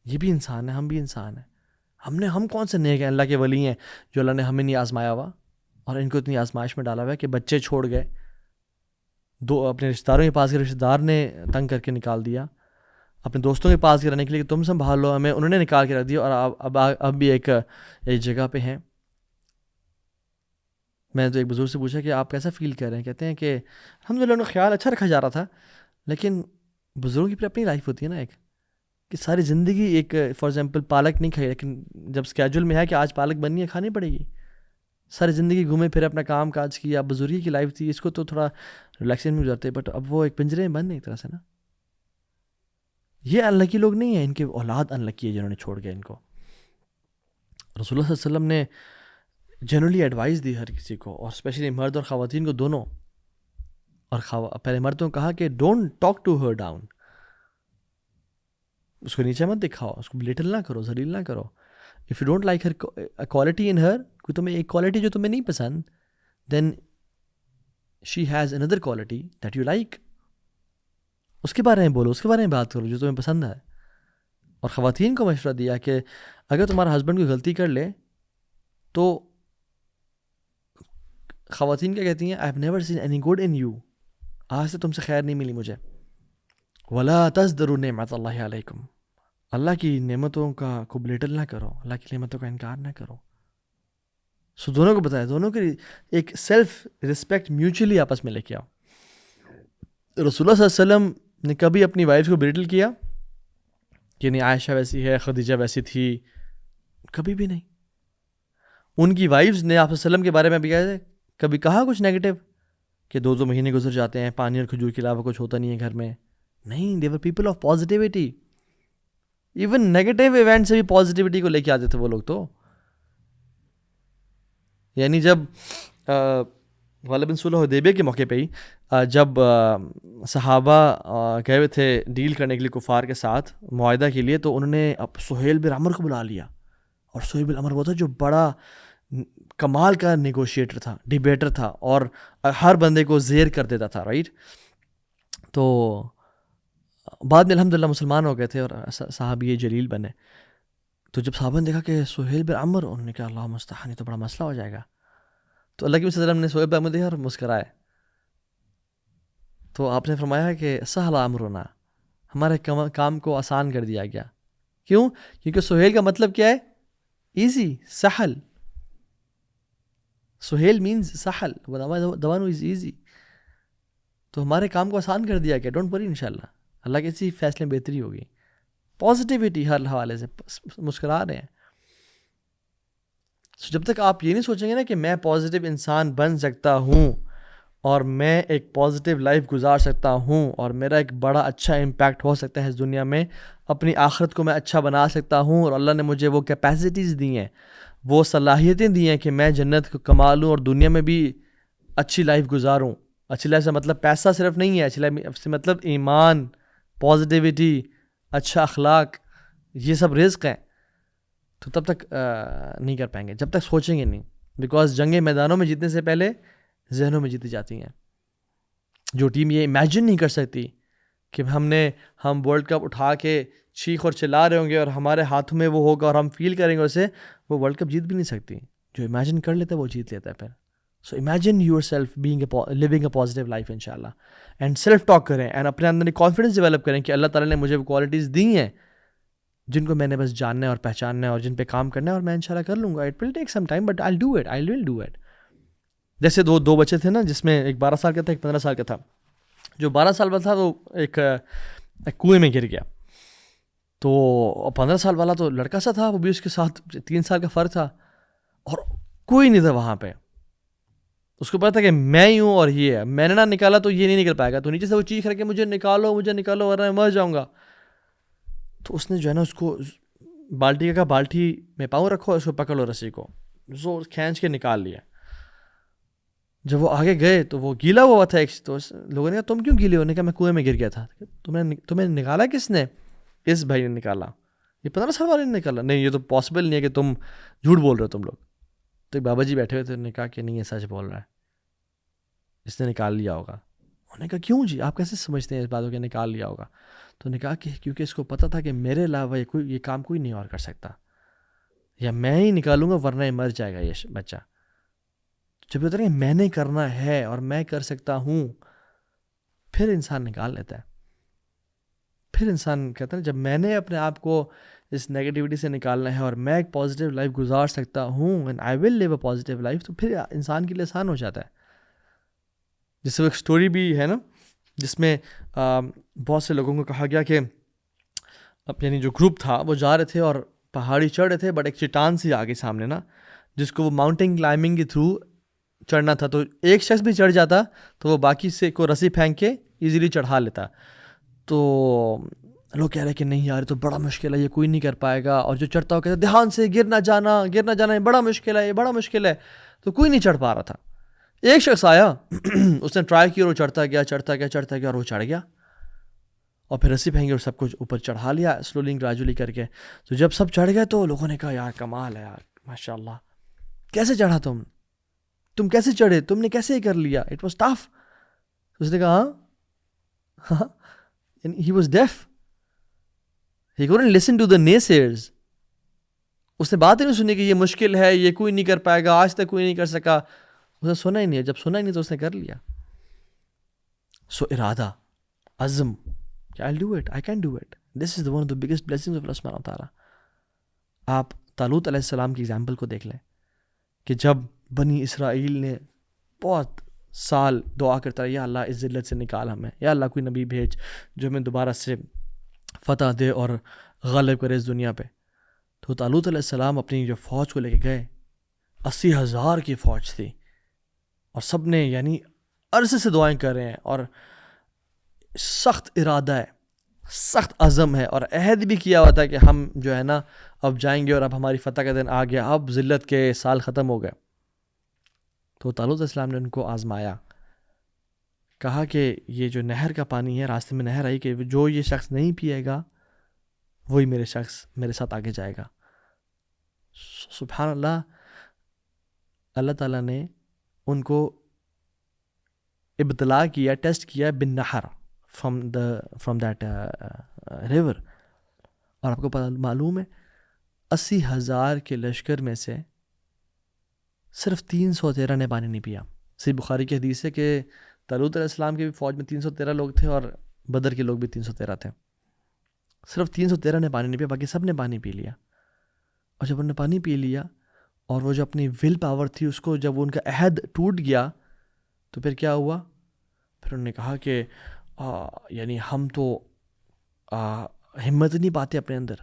یہ بھی انسان ہے, ہم بھی انسان ہیں. ہم کون سے نیک ہیں, اللہ کے ولی ہیں جو اللہ نے ہمیں نہیں آزمایا ہوا, اور ان کو اتنی آزمائش میں ڈالا ہوا ہے کہ بچے چھوڑ گئے, دو اپنے رشتہ داروں کے پاس کے رشتہ دار نے تنگ کر کے نکال دیا, اپنے دوستوں کے پاس کے رہنے کے لیے کہ تم سنبھال لو ہمیں, انہوں نے نکال کے رکھ دیا. اور اب بھی ایک جگہ پہ ہیں. میں نے تو ایک بزرگ سے پوچھا کہ آپ کیسا فیل کر رہے ہیں؟ کہتے ہیں کہ الحمدللہ ان کا خیال اچھا رکھا جا رہا تھا, لیکن بزرگوں کی پھر اپنی لائف ہوتی ہے نا, ایک کہ ساری زندگی ایک فار ایگزامپل پالک نہیں کھائی, لیکن جب اسکیجول میں ہے کہ آج پالک بننی ہے, کھانی پڑے گی. ساری زندگی گھومے پھرے, اپنا کام کاج کیا, بزرگی کی لائف تھی, اس کو تو تھوڑا ریلیکسیشن میں گزارتے, بٹ اب وہ ایک پنجرے میں بند ہے ایک طرح سے نا. یہ انلکی لوگ نہیں ہیں, ان کے اولاد انلکی ہے جنہوں نے چھوڑ گیا ان کو. رسول اللہ صلی اللہ علیہ وسلم نے جنرلی ایڈوائز دی ہر کسی کو, اور اسپیشلی مرد اور خواتین کو دونوں. اور پہلے مردوں کو کہا کہ don't talk to her down, اس کو نیچے مت دکھاؤ, اس کو بلیٹل نہ کرو, ذلیل نہ کرو. If you don't like her quality in her, کوئی تمہیں ایک کوالٹی جو تمہیں نہیں پسند, دین شی ہیز اندر کوالٹی دیٹ یو لائک. اس کے بارے میں بولو, اس کے بارے میں بات کرو جو تمہیں پسند ہے. اور خواتین کو مشورہ دیا کہ اگر تمہارا ہسبینڈ کوئی غلطی کر لے تو خواتین کیا کہتی ہیں, I have never seen any good in you, آج سے تم سے خیر نہیں ملی مجھے. ولا تزدروا نعمت اللہ علیکم, اللہ کی نعمتوں کا کو بلیٹل نہ کرو, اللہ کی نعمتوں کا انکار نہ کرو. سو دونوں کو بتایا, دونوں کی ایک سیلف رسپیکٹ میوچلی آپس میں لے کے آؤ. رسول اللہ صلی اللہ علیہ وسلم نے کبھی اپنی وائف کو بلیٹل کیا کہ نہیں عائشہ ویسی ہے, خدیجہ ویسی تھی؟ کبھی بھی نہیں. ان کی وائفز نے آپ صلی اللہ علیہ وسلم کے بارے میں بھی کبھی کہا کچھ نیگیٹو کہ 2 مہینے گزر جاتے ہیں, پانی اور کھجور کے علاوہ کچھ ہوتا نہیں ہے گھر میں؟ نہیں, they were people of positivity. Even negative event سے بھی پازیٹیوٹی کو لے کے آتے تھے وہ لوگ تو. یعنی جب غالباً صلح حدیبیہ کے موقع پہ ہی جب صحابہ گئے ہوئے تھے ڈیل کرنے کے لیے کفار کے ساتھ معاہدہ کے لیے, تو انہوں نے اب سہیل بن عمر کو بلا لیا. اور سہیل بن عمر وہ تھا جو بڑا کمال کا نیگوشیٹر تھا, ڈیبیٹر تھا, اور ہر بندے کو زیر کر دیتا تھا, رائٹ. تو بعد میں الحمدللہ مسلمان ہو گئے تھے اور صحابی جلیل بنے. تو جب صحابہ نے دیکھا کہ سہیل بن عمر, انہوں نے کہا اللہ مستعان, یہ تو بڑا مسئلہ ہو جائے گا. تو اللہ کے صلی اللہ علیہ وسلم نے سہیل بن عمر دیکھا اور مسکرائے. تو آپ نے فرمایا کہ سہل امرنا, ہمارے کام کو آسان کر دیا گیا. کیوں؟ کیونکہ سہیل کا مطلب کیا ہے؟ ایزی, سہل. سہیل مینز سہل, the one who is easy. تو ہمارے کام کو آسان کر دیا گیا. ڈونٹ وری, انشاءاللہ اللہ کے اسی فیصلے میں بہتری ہوگی. پازیٹیوٹی ہر حوالے سے, مسکرا رہے ہیں. جب تک آپ یہ نہیں سوچیں گے نا کہ میں پازیٹیو انسان بن سکتا ہوں, اور میں ایک پازیٹیو لائف گزار سکتا ہوں, اور میرا ایک بڑا اچھا امپیکٹ ہو سکتا ہے اس دنیا میں, اپنی آخرت کو میں اچھا بنا سکتا ہوں, اور اللہ نے مجھے وہ کیپیسٹیز دی ہیں, وہ صلاحیتیں دی ہیں کہ میں جنت کو کما لوں اور دنیا میں بھی اچھی لائف گزاروں. اچھی لائف سے مطلب پیسہ صرف نہیں ہے, اچھی لائف سے مطلب ایمان, پازیٹیوٹی, اچھا اخلاق, یہ سب رزق ہیں. تو تب تک نہیں کر پائیں گے جب تک سوچیں گے نہیں, بیکاز جنگیں میدانوں میں جیتنے سے پہلے ذہنوں میں جیتی جاتی ہیں. جو ٹیم یہ امیجن نہیں کر سکتی کہ ہم ورلڈ کپ اٹھا کے چیخ اور چلا رہے ہوں گے اور ہمارے ہاتھوں میں وہ ہوگا اور ہم فیل کریں گے اسے, وہ ورلڈ کپ جیت بھی نہیں سکتی. جو امیجن کر لیتا ہے وہ جیت لیتا ہے پھر. So imagine yourself living a positive life انشاءاللہ, اینڈ سیلف ٹاک کریں, اینڈ اپنے اندر ایک کانفیڈنس ڈیولپ کریں کہ اللہ تعالیٰ نے مجھے وہ کوالٹیز دی ہیں جن کو میں نے بس جاننا ہے اور پہچاننا ہے اور جن پہ کام کرنا ہے, اور میں انشاءاللہ کر لوں گا. It will take some time but I will do it. جیسے دو بچے تھے نا, جس میں ایک 12 سال کا تھا, ایک 15 سال کا تھا. جو 12 سال والا تھا وہ ایک کنویں میں گر گیا. تو 15 سال والا تو لڑکا سا تھا, وہ بھی اس کے ساتھ 3 سال کا فرق تھا, اور کوئی نہیں تھا وہاں پہ. اس کو پتا تھا کہ میں ہی ہوں اور یہ ہے, میں نے نہ نکالا تو یہ نہیں نکل پائے گا. تو نیچے سے وہ چیخ رہا کہ مجھے نکالو ورنہ میں مر جاؤں گا. تو اس نے جو ہے نا اس کو بالٹی کا بالٹی میں پاؤں رکھو، اس کو پکڑ لو رسی کو، زور کھینچ کے نکال لیا. جب وہ آگے گئے تو وہ گیلا ہوا تھا. تو لوگوں نے کہا تم کیوں گیلے ہو؟ نے کہا میں کنویں میں گر گیا تھا. تمہیں نکالا کس نے؟ اس بھائی نے نکالا. یہ 15 سال والے نے نکالا. نہیں، یہ تو پاسبل نہیں ہے کہ تم جھوٹ بول رہے ہو تم لوگ. تو ایک بابا جی بیٹھے ہوئے تھے، انہوں نے کہا کہ نہیں یہ سچ بول رہا ہے، اس نے نکال لیا ہوگا. انہوں نے کہا کیوں جی، آپ کیسے سمجھتے ہیں اس باتوں کے نکال لیا ہوگا؟ تو انہوں نے کہا کہ کیونکہ اس کو پتہ تھا کہ میرے علاوہ یہ کام کوئی نہیں اور کر سکتا، یا میں ہی نکالوں گا ورنہ یہ مر جائے گا یہ بچہ. جب یہ میں نے کرنا ہے اور میں کر سکتا ہوں، پھر انسان نکال لیتا ہے. پھر انسان کہتا ہے جب میں نے اپنے آپ کو اس نیگیٹیوٹی سے نکالنا ہے اور میں ایک پازیٹیو لائف گزار سکتا ہوں، and I will live a positive life, تو پھر انسان کے لیے آسان ہو جاتا ہے. جس سے ایک سٹوری بھی ہے نا، جس میں بہت سے لوگوں کو کہا گیا کہ یعنی جو گروپ تھا وہ جا رہے تھے اور پہاڑی چڑھ رہے تھے، بٹ ایک چٹان سی آگے سامنے نا، جس کو وہ ماؤنٹین کلائمبنگ کے تھرو چڑھنا تھا. تو ایک شخص بھی چڑھ جاتا تو وہ باقی سے کو رسی پھینک کے ایزیلی چڑھا لیتا. تو لوگ کہہ رہے کہ نہیں یار تو بڑا مشکل ہے، یہ کوئی نہیں کر پائے گا. اور جو چڑھتا ہو کہتا دھیان سے، گر نہ جانا یہ بڑا مشکل ہے، یہ بڑا مشکل ہے. تو کوئی نہیں چڑھ پا رہا تھا. ایک شخص آیا، اس نے ٹرائی کیا اور وہ چڑھتا گیا اور وہ چڑھ گیا. اور پھر رسی پھینکی اور سب کچھ اوپر چڑھا لیا سلولی گریجولی کر کے. تو جب سب چڑھ گئے تو لوگوں نے کہا یار کمال ہے یار، ماشاء اللہ، کیسے چڑھا تم کیسے چڑھے، تم نے کیسے کر لیا، اٹ واز ٹف. اس نے کہا ہاں، he was deaf, he couldn't listen to the naysayers. اس نے بات ہی نہیں سنی کہ یہ مشکل ہے، یہ کوئی نہیں کر پائے گا، آج تک کوئی نہیں کر سکا. اس نے سنا ہی نہیں. جب سنا ہی نہیں تو اس نے کر لیا. سو ارادہ، عزم کہ I'll do it, I can do it. This is one of the biggest blessings of Allah subhanahu wa ta'ala. آپ طالوت علیہ السلام کی ایگزامپل کو دیکھ لیں کہ جب بنی اسرائیل نے بہت سال دعا کرتا ہے یا اللہ اس ذلت سے نکال ہمیں، یا اللہ کوئی نبی بھیج جو ہمیں دوبارہ سے فتح دے اور غالب کرے اس دنیا پہ. تو طالوت علیہ السلام اپنی جو فوج کو لے کے گئے، 80,000 کی فوج تھی، اور سب نے یعنی عرصے سے دعائیں کر رہے ہیں، اور سخت ارادہ ہے، سخت عزم ہے، اور عہد بھی کیا ہوا تھا کہ ہم جو ہے نا اب جائیں گے اور اب ہماری فتح کا دن آ گیا، اب ذلت کے سال ختم ہو گئے. تو طالوت علیہ السلام نے ان کو آزمایا، کہا کہ یہ جو نہر کا پانی ہے، راستے میں نہر آئی کہ جو یہ شخص نہیں پیے گا وہی میرے ساتھ آگے جائے گا. سبحان اللہ، اللہ تعالیٰ نے ان کو ابتلا کیا، ٹیسٹ کیا بن نہر فرام دیٹ ریور. اور آپ کو معلوم ہے 80,000 کے لشکر میں سے صرف 313 نے پانی نہیں پیا. صحیح بخاری کی حدیث ہے کہ طالوت علیہ السلام کی بھی فوج میں 313 لوگ تھے اور بدر کے لوگ بھی 313 تھے. صرف 313 نے پانی نہیں پیا، باقی سب نے پانی پی لیا. اور جب انہوں نے پانی پی لیا اور وہ جو اپنی ول پاور تھی اس کو جب ان کا عہد ٹوٹ گیا تو پھر کیا ہوا؟ پھر انہوں نے کہا کہ یعنی ہم تو ہمت نہیں پاتے اپنے اندر.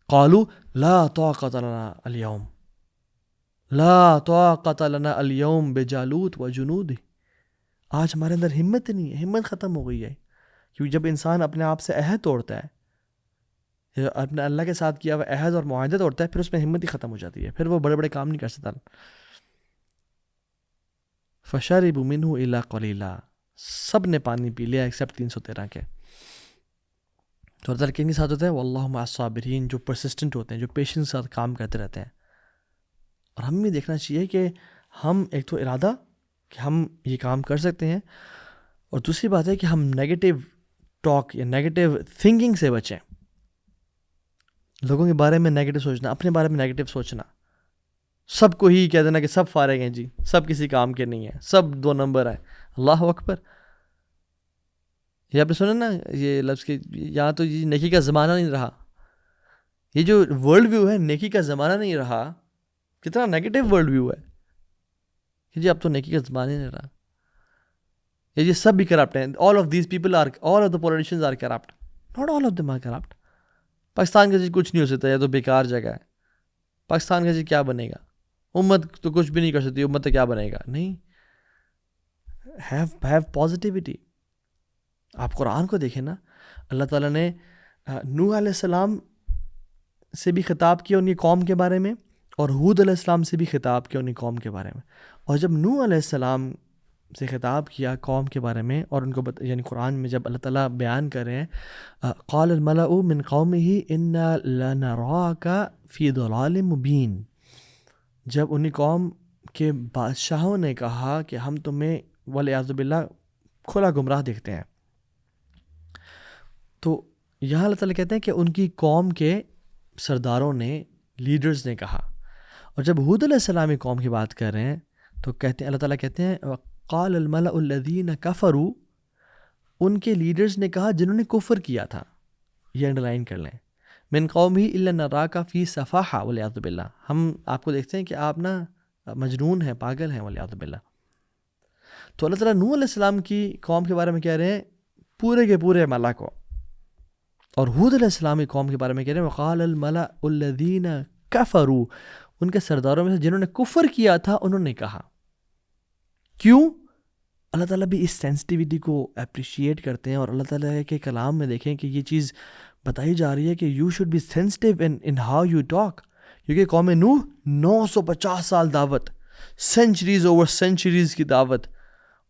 قالوا لا طاقت لنا اليوم، لا طاقت لنا اليوم بجالوت وجنودہ. آج ہمارے اندر ہمت نہیں ہے، ہمت ختم ہو گئی ہے. کیونکہ جب انسان اپنے آپ سے عہد توڑتا ہے، اپنے اللہ کے ساتھ کیا ہوا عہد اور معاہدہ توڑتا ہے، پھر اس میں ہمت ہی ختم ہو جاتی ہے، پھر وہ بڑے بڑے کام نہیں کر سکتا. فشربوا منہ الا قلیلا، سب نے پانی پی لیا ایکسیپٹ 313 کے. تو اللہ کن کے ساتھ ہوتا ہے واللہ مع الصابرین، جو پرسسٹنٹ ہوتے ہیں، جو پیشنس کے ساتھ کام کرتے رہتے ہیں. اور ہمیں بھی دیکھنا چاہیے کہ ہم ایک تو ارادہ کہ ہم یہ کام کر سکتے ہیں، اور دوسری بات ہے کہ ہم نیگیٹو ٹاک یا نیگیٹو تھنکنگ سے بچیں. لوگوں کے بارے میں نیگیٹو سوچنا، اپنے بارے میں نیگیٹو سوچنا، سب کو ہی کہہ دینا کہ سب فارغ ہیں جی، سب کسی کام کے نہیں ہیں، سب 2 نمبر ہیں. اللہ اکبر. یہ آپ نے سنا نا یہ لفظ کہ یہاں تو یہ نیکی کا زمانہ نہیں رہا. یہ جو ورلڈ ویو ہے نیکی کا زمانہ نہیں رہا، کتنا نیگیٹو ورلڈ ویو ہے کہ جی اب تو نیکی کا زمانہ نہیں رہا. یہ سب بھی کرپٹ ہیں. All of these people are, all of the politicians are corrupt, not all of them are corrupt. Pakistan کا جی کچھ نہیں ہو سکتا، یہ تو بیکار جگہ ہے. پاکستان کا جی کیا بنے گا؟ امت تو کچھ بھی نہیں کر سکتی، امت تو کیا بنے گا؟ نہیں. Have positivity. آپ قرآن کو دیکھیں نا، اللہ تعالیٰ نے نوح علیہ السلام سے بھی خطاب کیا ان کی قوم کے بارے میں، اور ہود علیہ السلام سے بھی خطاب کیا ان کی قوم کے بارے میں. اور جب نوح علیہ السلام سے خطاب کیا قوم کے بارے میں، اور ان کو یعنی قرآن میں جب اللہ تعالیٰ بیان کر رہے ہیں قال الملأ من قومه انا لنراك فی ضلال مبین، جب انہی قوم کے بادشاہوں نے کہا کہ ہم تمہیں والعیاذ باللہ کھلا گمراہ دیکھتے ہیں. تو یہاں اللہ تعالیٰ کہتے ہیں کہ ان کی قوم کے سرداروں نے، لیڈرز نے کہا. اور جب ہود علیہ السلام کی قوم کی بات کر رہے ہیں تو کہتے ہیں، اللہ تعالیٰ کہتے ہیں قال الملأ الذین کفروا، ان کے لیڈرز نے کہا جنہوں نے کفر کیا تھا، یہ انڈرلائن کر لیں، من قومہ الا نراک فی صفاحہ والعیاذ باللہ، ہم آپ کو دیکھتے ہیں کہ آپ نا مجنون ہیں، پاگل ہیں والعیاذ باللہ. تو اللہ تعالیٰ نوح علیہ السلام کی قوم کے بارے میں کہہ رہے ہیں پورے کے پورے ملا کو، اور ہود علیہ السلام کی قوم کے بارے میں کہہ رہے ہیں وقال الملأ الذین کفروا، ان کے سرداروں میں سے جنہوں نے کفر کیا تھا انہوں نے کہا. کیوں؟ اللہ تعالیٰ بھی اس سینسٹیوٹی کو اپریشیٹ کرتے ہیں، اور اللہ تعالیٰ کے کلام میں دیکھیں کہ یہ چیز بتائی جا رہی ہے کہ you should be sensitive in how you talk. کیونکہ قوم نوح 950 سال دعوت، سینچریز اوور سینچریز کی دعوت،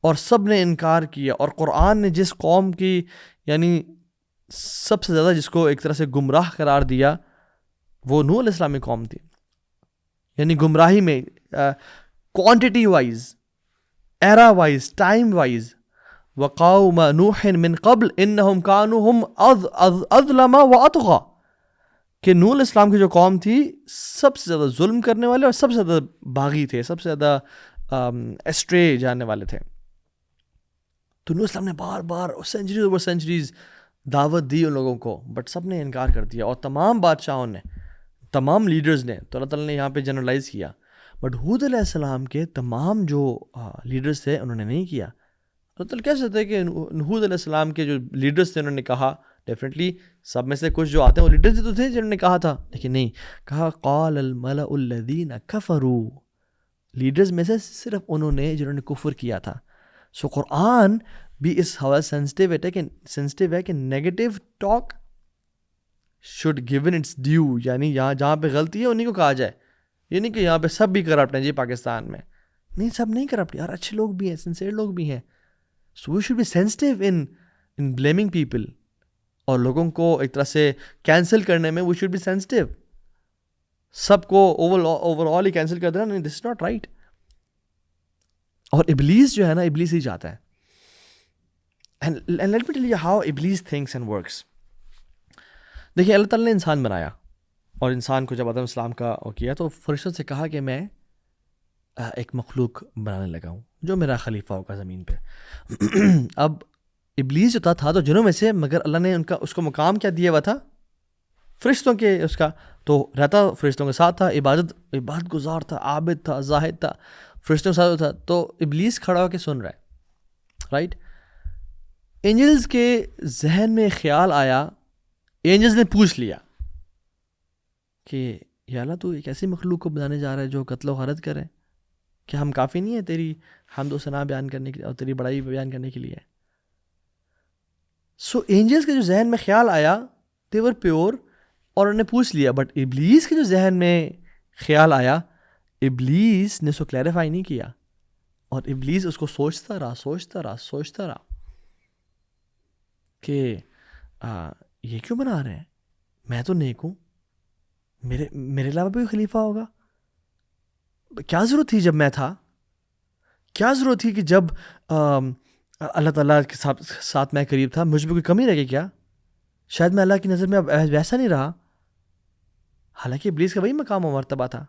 اور سب نے انکار کیا. اور قرآن نے جس قوم کی یعنی سب سے زیادہ جس کو ایک طرح سے گمراہ قرار دیا وہ نوح علیہ السلام کی قوم تھی. یعنی گمراہی میں کوانٹٹی وائز، ایرا وائز، ٹائم وائز، وقوم نوح من قبل انہم کانوا ہم اظلم واطغى، کہ نوح علیہ السلام کی جو قوم تھی سب سے زیادہ ظلم کرنے والے اور سب سے زیادہ باغی تھے، سب سے زیادہ اسٹرے جانے والے تھے. تو نوح علیہ السلام نے بار بار سینچریز اوور سینچریز دعوت دی ان لوگوں کو، بٹ سب نے انکار کر دیا، اور تمام بادشاہوں نے، تمام لیڈرز نے. تو اللہ تعالیٰ نے یہاں پہ جنرلائز کیا. بٹ ہود علیہ السلام کے تمام جو لیڈرز تھے انہوں نے نہیں کیا. اللہ تعالیٰ کہہ سکتے ہیں کہ ہود علیہ السلام کے جو لیڈرز تھے انہوں نے کہا، ڈیفینیٹلی سب میں سے کچھ جو آتے ہیں وہ لیڈرز تو تھے جنہوں نے کہا تھا، لیکن نہیں کہا قال الملأ الذین کفروا، لیڈرز میں سے صرف انہوں نے جنہوں نے کفر کیا تھا. سو قرآن بھی اس حوالے سینسٹیو ہے کہ negative talk should given its due, یعنی یہاں جہاں پہ غلطی ہے انہیں کو کہا جائے. یہ نہیں کہ یہاں پہ سب بھی کرپٹ ہیں جی پاکستان میں، نہیں سب نہیں کرپٹ یار، اچھے لوگ بھی ہیں، سنسیئر لوگ بھی ہیں. So we should be sensitive in blaming people, اور لوگوں کو ایک طرح سے کینسل کرنے میں وی شوڈ بی سینسٹیو. سب کو اوور آل ہی کینسل کر دینا، نہیں، دس از ناٹ رائٹ. اور ابلیس جو ہے نا، ابلیس ہی چاہتا ہے. And let me tell you how Iblis thinks and works. دیکھیے اللہ تعالیٰ نے انسان بنایا، اور انسان کو جب آدم السلام کا کیا تو فرشتوں سے کہا کہ میں ایک مخلوق بنانے لگا ہوں جو میرا خلیفہ ہوگا زمین پہ. اب ابلیس جو تھا تو جنوں میں سے، مگر اللہ نے اس کو مقام کیا دیا ہوا تھا؟ فرشتوں کے، اس کا تو رہتا فرشتوں کے ساتھ تھا، عبادت گزار تھا، عابد تھا، زاہد تھا، فرشتوں کے ساتھ تھا. تو ابلیس کھڑا ہو کے سن رہا ہے، رائٹ. اینجلز کے ذہن میں خیال آیا، اینجلز نے پوچھ لیا کہ یا اللہ تو ایک ایسی مخلوق کو بنانے جا رہا ہے جو قتل و غارت کرے، کیا ہم کافی نہیں ہیں تیری حمد و ثنا بیان کرنے کے لیے اور تیری بڑائی بیان کرنے کے لیے؟ سو اینجلز کے جو ذہن میں خیال آیا دے ور پیور، اور انہوں نے پوچھ لیا. بٹ ابلیس کے جو ذہن میں خیال آیا، ابلیس نے اس کو کلیریفائی نہیں کیا، اور ابلیس اس کو سوچتا رہا کہ یہ کیوں بنا رہے ہیں، میں تو نیک ہوں، میرے علاوہ بھی خلیفہ ہوگا، کیا ضرورت تھی جب میں تھا، کیا ضرورت تھی کہ جب اللہ تعالیٰ کے ساتھ میں قریب تھا مجھ میں کوئی کمی رہ گئی کیا؟ شاید میں اللہ کی نظر میں ویسا نہیں رہا، حالانکہ ابلیس کا وہی مقام و مرتبہ تھا.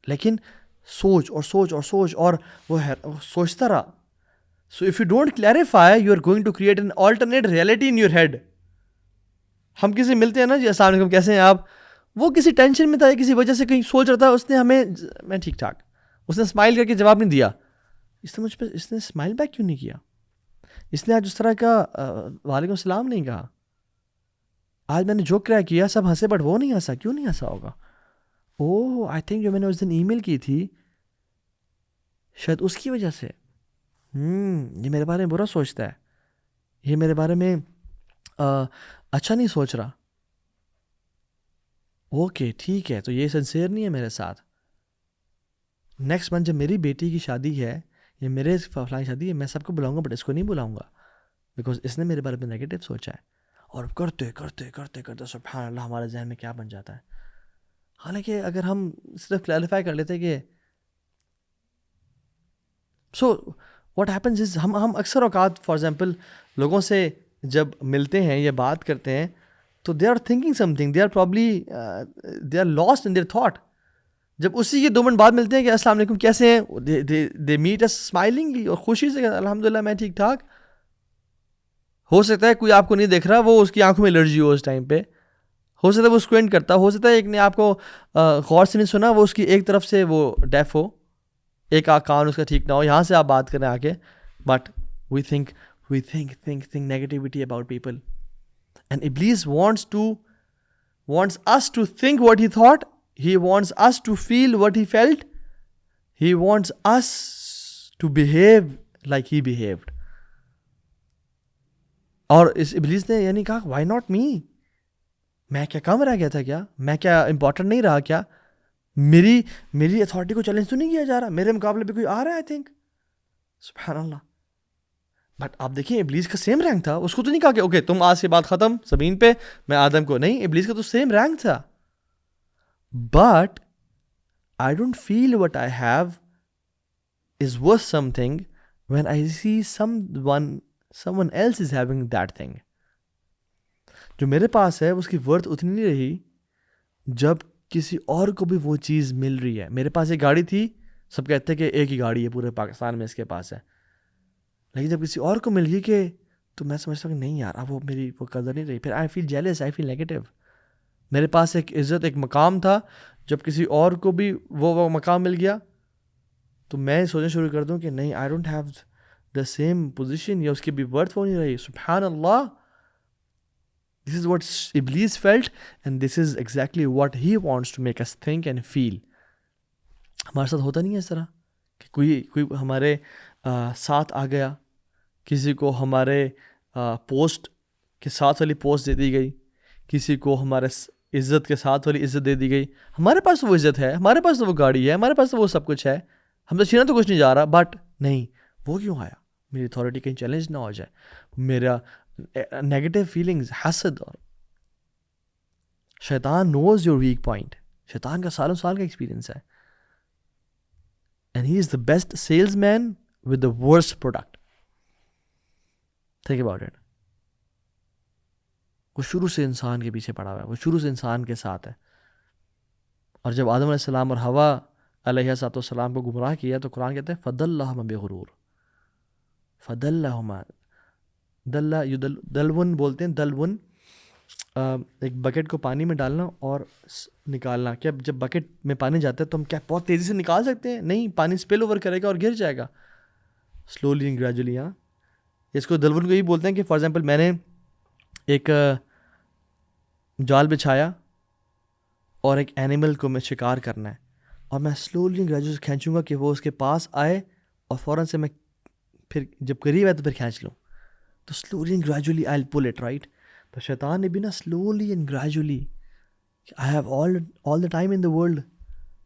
لیکن سوچ اور وہ سوچتا رہا. So if you don't clarify, you are going to create an alternate reality in your head. ہم کسی ملتے ہیں نا جی، السلام علیکم کیسے ہیں آپ، وہ کسی ٹینشن میں تھا، کسی وجہ سے کہیں سوچ رہا تھا، اس نے ہمیں میں ٹھیک ٹھاک، اس نے اسمائل کر کے جواب نہیں دیا. اس نے مجھ پہ اس نے اسمائل بیک کیوں نہیں کیا، اس نے آج اس طرح کا وعلیکم السلام نہیں کہا، آج میں نے جو کیا سب ہنسے بٹ وہ نہیں ہنسا، کیوں نہیں ہنسا ہوگا؟ آئی تھنک جو میں نے اس دن ای میل کی تھی شاید اس کی وجہ سے، یہ میرے بارے میں برا سوچتا ہے، یہ میرے بارے میں اچھا نہیں سوچ رہا، اوکے ٹھیک ہے، تو یہ سنسیئر نہیں ہے میرے ساتھ. نیکسٹ منتھ جب میری بیٹی کی شادی ہے یا میرے فلاں شادی ہے، میں سب کو بلاؤں گا بٹ اس کو نہیں بلاؤں گا بیکاز اس نے میرے بارے میں نیگیٹو سوچا ہے. اور کرتے کرتے کرتے کرتے سبحان اللہ ہمارے ذہن میں کیا بن جاتا ہے. حالانکہ اگر ہم صرف کلیریفائی کر لیتے کہ سو واٹ ہیپنز از، ہم اکثر اوقات فار ایگزامپل لوگوں سے جب ملتے ہیں یا بات کرتے ہیں تو they are thinking something, they are probably they are lost in their thought. جب اسی کے 2 منٹ بعد ملتے ہیں کہ السلام علیکم کیسے ہیں، دے میٹ اس اسمائلنگلی اور خوشی سے الحمد للہ میں ٹھیک ٹھاک. ہو سکتا ہے کوئی آپ کو نہیں دیکھ رہا، وہ اس کی آنکھوں میں الرجی ہو اس ٹائم پہ، ہو سکتا ہے وہ اسکوینٹ کرتا، ہو سکتا ہے ایک نے آپ کو غور سے نہیں سنا، وہ اس کی ایک طرف سے وہ ڈیف ہو، ایک کان اس کا ٹھیک نہ ہو، یہاں سے آپ بات کریں آگے. But we think negativity about people and ابلیس wants us to think what he thought, he wants us to feel what he felt, he wants us to behave like he behaved. اور اس ابلیس نے یعنی کہا why not me، میں کیا کم رہ گیا تھا کیا، میں کیا امپورٹنٹ نہیں رہا کیا، میری اتھارٹی کو چیلنج تو نہیں کیا جا رہا، میرے مقابلے پہ کوئی آ رہا ہے. آئی تھنک سبحان اللہ. بٹ آپ دیکھیں ابلیس کا سیم رینک تھا، اس کو تو نہیں کہا کہ اوکے تم آج کے بعد ختم زمین پہ، میں آدم کو نہیں، ابلیس کا تو سیم رینک تھا. But I don't feel what I have is worth something when I see someone else is having that thing. جو میرے پاس ہے اس کی ورتھ اتنی نہیں رہی جب کسی اور کو بھی وہ چیز مل رہی ہے. میرے پاس ایک گاڑی تھی، سب کہتے ہیں کہ ایک ہی گاڑی ہے پورے پاکستان میں اس کے پاس ہے، لیکن جب کسی اور کو مل گئی کہ تو میں سمجھتا ہوں کہ نہیں یار اب وہ میری وہ قدر نہیں رہی. پھر آئی فیل جیلس، آئی فیل نیگیٹو. میرے پاس ایک عزت ایک مقام تھا، جب کسی اور کو بھی وہ مقام مل گیا تو میں سوچنا شروع کر دوں کہ نہیں I don't have the same position, یا اس کی بھی ورتھ وہ نہیں رہی. سبحان اللہ. دس از واٹ ابلیس felt and this is exactly what he wants to make us think and feel. ہمارے ساتھ ہوتا نہیں ہے اس طرح کہ کوئی ہمارے ساتھ آ گیا، کسی کو ہمارے پوسٹ کے ساتھ والی پوسٹ دے دی گئی، کسی کو ہمارے عزت کے ساتھ والی عزت دے دی گئی. ہمارے پاس تو وہ عزت ہے، ہمارے پاس تو وہ گاڑی ہے، ہمارے پاس تو وہ سب کچھ ہے، ہم سے چھینا تو کچھ نہیں جا رہا. بٹ نہیں، وہ کیوں آیا؟ میری اتھارٹی کہیں چیلنج نہ ہو جائے، میرا نیگیٹو فیلنگز، حسد. اور شیطان نوز یور ویک پوائنٹ، شیطان کا سالوں سال کا ایکسپیرینس ہے. And he is the best salesman with the worst product. Think about it. وہ شروع سے انسان کے پیچھے پڑا ہوا ہے، وہ شروع سے انسان کے ساتھ ہے. اور جب آدم علیہ السلام اور حوا علیہ السلام کو گمراہ کیا تو قرآن کہتے ہیں فَدَلَّهُمَا بِغُرُورٍ. فَدَلَّهُمَا دلون بولتے ہیں، دلون ایک بکٹ کو پانی میں ڈالنا اور نکالنا. کیا جب بکٹ میں پانی جاتا ہے تو ہم کیا بہت تیزی سے نکال سکتے ہیں؟ نہیں، پانی اسپل اوور کرے گا اور گر جائے گا سلولی اینڈ گریجولی. ہاں، اس کو دلون کو یہی بولتے ہیں کہ فار ایگزامپل میں نے ایک جال بچھایا اور ایک اینیمل کو میں شکار کرنا ہے، اور میں سلولی گریجولی کھینچوں گا کہ وہ اس کے پاس آئے اور فوراً سے میں پھر جب قریب ہے تو پھر کھینچ لوں. تو slowly and gradually I pull it right. تو شیطان نے بھی نا slowly and gradually, I have all the time in the world,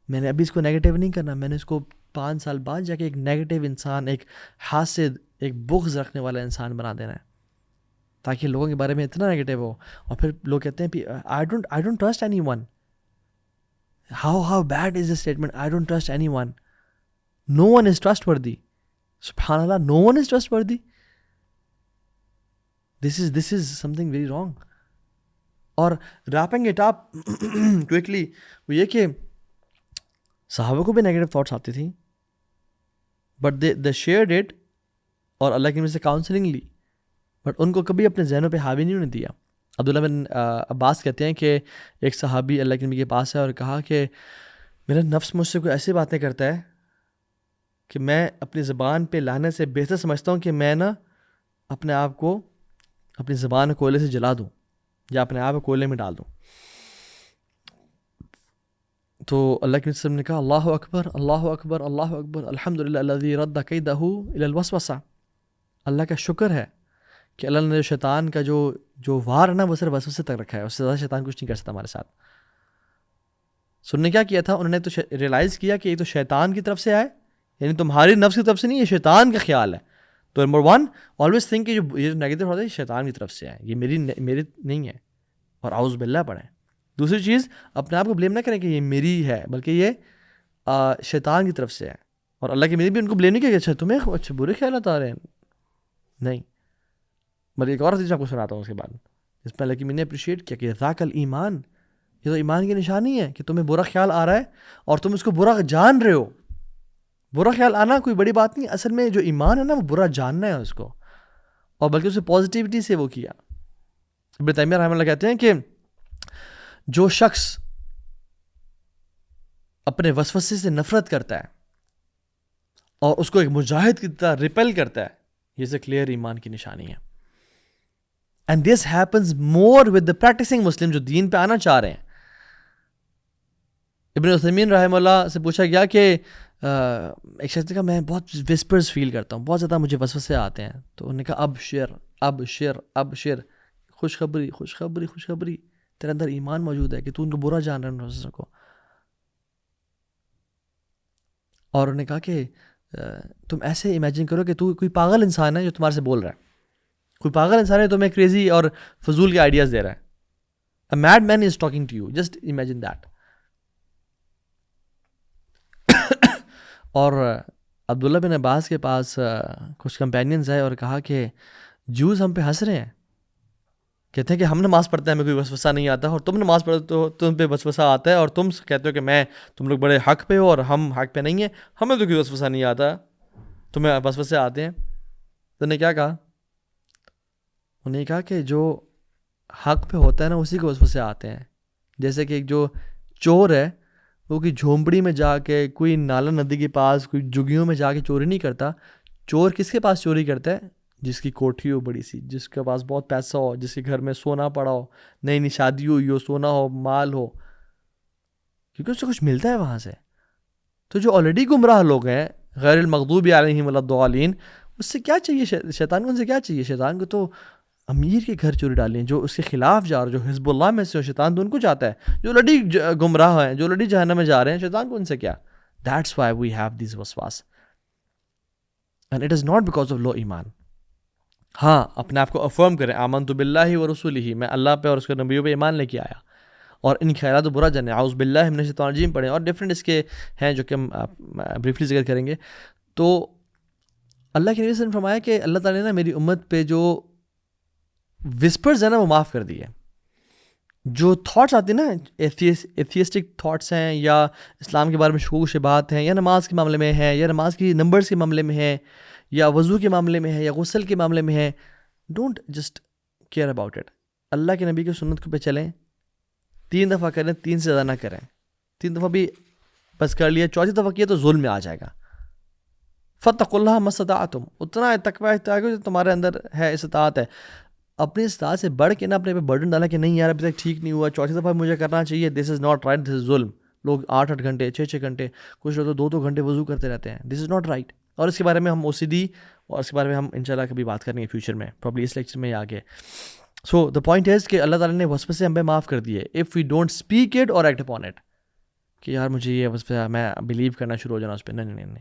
میں نے ابھی اس کو نیگیٹیو نہیں کرنا، میں نے اس کو 5 سال بعد جا کے ایک نیگیٹیو انسان، ایک حاسد، ایک بغض رکھنے والا انسان بنا دینا ہے، تاکہ لوگوں کے بارے میں اتنا نیگیٹیو ہو. اور پھر لوگ کہتے ہیں I don't trust anyone. How bad is the statement, I don't trust anyone. No one is trustworthy. سبحان اللہ، no one is trustworthy. This is something very wrong. اور wrapping it up quickly، وہ یہ کہ صحابہ کو بھی negative thoughts آتی تھیں، بٹ they shared it اور اللہ کی نعمت سے کاؤنسلنگ لی، بٹ ان کو کبھی اپنے ذہنوں پہ حاوی نہیں ہونے دیا. عبداللہ بن عباس کہتے ہیں کہ ایک صحابی اللہ کی نبی کے پاس ہے اور کہا کہ میرا نفس مجھ سے کوئی ایسی باتیں کرتا ہے کہ میں اپنی زبان پہ لانے سے بہتر سمجھتا ہوں کہ میں نا اپنے آپ کو اپنی زبان کو کوئلے سے جلا دوں یا اپنے آپ کو کوئلے میں ڈال دوں. تو اللہ کے نبی نے کہا اللہ اکبر اللہ اکبر اللہ اکبر الحمدللہ الذی رد کیدہ الی الوسوسہ. اللہ کا شکر ہے کہ اللہ نے شیطان کا جو وار ہے نا وہ صرف وسوسے تک رکھا ہے، اس سے زیادہ شیطان کچھ نہیں کر سکتا ہمارے ساتھ. سن نے کیا کیا تھا، انہوں نے تو ریئلائز کیا کہ یہ تو شیطان کی طرف سے آئے، یعنی تمہاری نفس کی طرف سے نہیں، یہ شیطان کا خیال ہے. تو نمبر 1 آلویز تھنک کہ یہ جو نیگیٹو ہوتا ہے یہ شیطان کی طرف سے ہے، یہ میری نہیں ہے، اور اعوذ باللہ پڑھیں. دوسری چیز، اپنے آپ کو بلیم نہ کریں کہ یہ میری ہے، بلکہ یہ شیطان کی طرف سے ہے. اور اللہ کے میری بھی ان کو بلیم نہیں کیا کہ اچھا تمہیں اچھے برے خیالات آ رہے ہیں، نہیں. بلکہ ایک اور چیز آپ کو سناتا ہوں اس کے بعد، جس میں اللہ کی میں نے اپریشیٹ کیا کہ ذاک الایمان، یہ تو ایمان کی نشانی ہے کہ تمہیں برا خیال آ رہا ہے اور تم اس کو برا جان رہے ہو. برا خیال آنا کوئی بڑی بات نہیں، اصل میں جو ایمان ہے نا وہ برا جاننا ہے اس کو، اور بلکہ اسے پازیٹیوٹی سے وہ کیا. ابن تیمیہ رحمہ اللہ کہتے ہیں کہ جو شخص اپنے وسوسے سے نفرت کرتا ہے اور اس کو ایک مجاہد کی طرح ریپل کرتا ہے، یہ سے کلیئر ایمان کی نشانی ہے. And this happens more with the practising Muslim, جو دین پہ آنا چاہ رہے ہیں. ابن عثیمین رحمہ اللہ سے پوچھا گیا کہ ایک شخص نے کہا میں بہت وسپرز فیل کرتا ہوں، بہت زیادہ مجھے وسوسے آتے ہیں. تو انہوں نے کہا ابشر، خوشخبری، تیرے اندر ایمان موجود ہے کہ تو ان کو برا جان رہا ہے وسوسوں کو. اور انہوں نے کہا کہ تم ایسے امیجن کرو کہ تو کوئی پاگل انسان ہے جو تمہارے سے بول رہا ہے، کوئی پاگل انسان ہے تمہیں کریزی اور فضول کے آئیڈیاز دے رہا ہے. A mad man is talking to you, just imagine that. اور عبداللہ بن عباس کے پاس کچھ کمپینینز آئے اور کہا کہ جوز ہم پہ ہنس رہے ہیں، کہتے ہیں کہ ہم نماز پڑھتے ہیں ہمیں کوئی وسوسہ نہیں آتا، اور تم نماز پڑھتے ہو تم پہ وسوسہ آتا ہے، اور تم کہتے ہو کہ تم لوگ بڑے حق پہ ہو اور ہم حق پہ نہیں ہیں، ہمیں تو کوئی وسوسہ نہیں آتا، تمہیں وسوسے آتے ہیں. تو نے کیا کہا، انہوں نے کہا کہ جو حق پہ ہوتا ہے نا اسی کو وسوسے آتے ہیں. جیسے کہ جو چور ہے وہ کوئی جھونپڑی میں جا کے، کوئی نالا ندی کے پاس، کوئی جگیوں میں جا کے چوری نہیں کرتا. چور کس کے پاس چوری کرتا ہے؟ جس کی کوٹھی ہو بڑی سی، جس کے پاس بہت پیسہ ہو، جس کے گھر میں سونا پڑا ہو، نئی نئی شادی ہوئی ہو، سونا ہو، مال ہو، کیونکہ اس سے کچھ ملتا ہے وہاں سے. تو جو آلریڈی گمراہ لوگ ہیں، غیر المغضوب علیہم ولا الضالین، اس سے کیا چاہیے شیطان کو؟ ان سے کیا چاہیے؟ شیطان کو تو امیر کے گھر چوری ڈالیں، جو اس کے خلاف جا رہے، جو حزب اللہ میں سے ہو، شیطان تو ان کو چاہتا ہے. جو لڑی گمراہ ہیں، جو لڑی جہنم میں جا رہے ہیں، شیطان کو ان سے کیا؟ That's why we have these waswas. And it is not because of low ایمان. ہاں، اپنے آپ کو افرم کریں، آمنت باللہ ورسولہ، میں اللہ پہ اور اس کے نبیوں پہ ایمان لے کے آیا، اور ان خیالات و برا جانے، اعوذ باللہ من الشیطان الرجیم پڑھیں. اور ڈفرینٹ اس کے ہیں جو کہ ہم بریفلی ذکر کریں گے. تو اللہ کے نبی صلی اللہ علیہ وسلم نے فرمایا کہ اللہ تعالیٰ نے میری امت پہ جو وسپرز ہیں نا وہ معاف کر دیے. جو تھاٹس آتے ہیں نا، ایتھیسٹک تھاٹس ہیں، یا اسلام کے بارے میں شکوک و شبہات ہیں، یا نماز کے معاملے میں ہیں، یا نماز کی نمبرز کے معاملے میں ہیں، یا وضو کے معاملے میں ہے، یا غسل کے معاملے میں ہے، don't just care about it. اللہ کے نبی کی سنت پہ چلیں، 3 دفعہ کریں، 3 سے زیادہ نہ کریں. 3 دفعہ بھی بس کر لیا، 4تھی دفعہ کیا تو ظلم میں آ جائے گا. فاتقوا اللہ ما استطعتم، اتنا تقوی جو تمہارے اندر ہے، استطاعت ہے. اپنی استطاعت سے بڑھ کے نہ اپنے پہ برڈن ڈالا کہ نہیں یار ابھی تک ٹھیک نہیں ہوا، 4تھی دفعہ مجھے کرنا چاہیے. دس از ناٹ رائٹ، دس از ظلم. لوگ 8 گھنٹے 6 گھنٹے، کچھ لوگ تو 2 گھنٹے وضو کرتے رہتے ہیں. دس از ناٹ رائٹ. اور اس کے بارے میں ہم OCD اور اس کے بارے میں ہم انشاءاللہ کبھی بات کریں گے فیوچر میں، پرابلی اس لیکچر میں آگے. سو دا پوائنٹ از کہ اللہ تعالیٰ نے وسوسے ہم پہ معاف کر دیے if we don't speak it or act upon it, کہ یار مجھے یہ وسوسہ، میں بلیو کرنا شروع ہو جانا اس پہ. نہیں.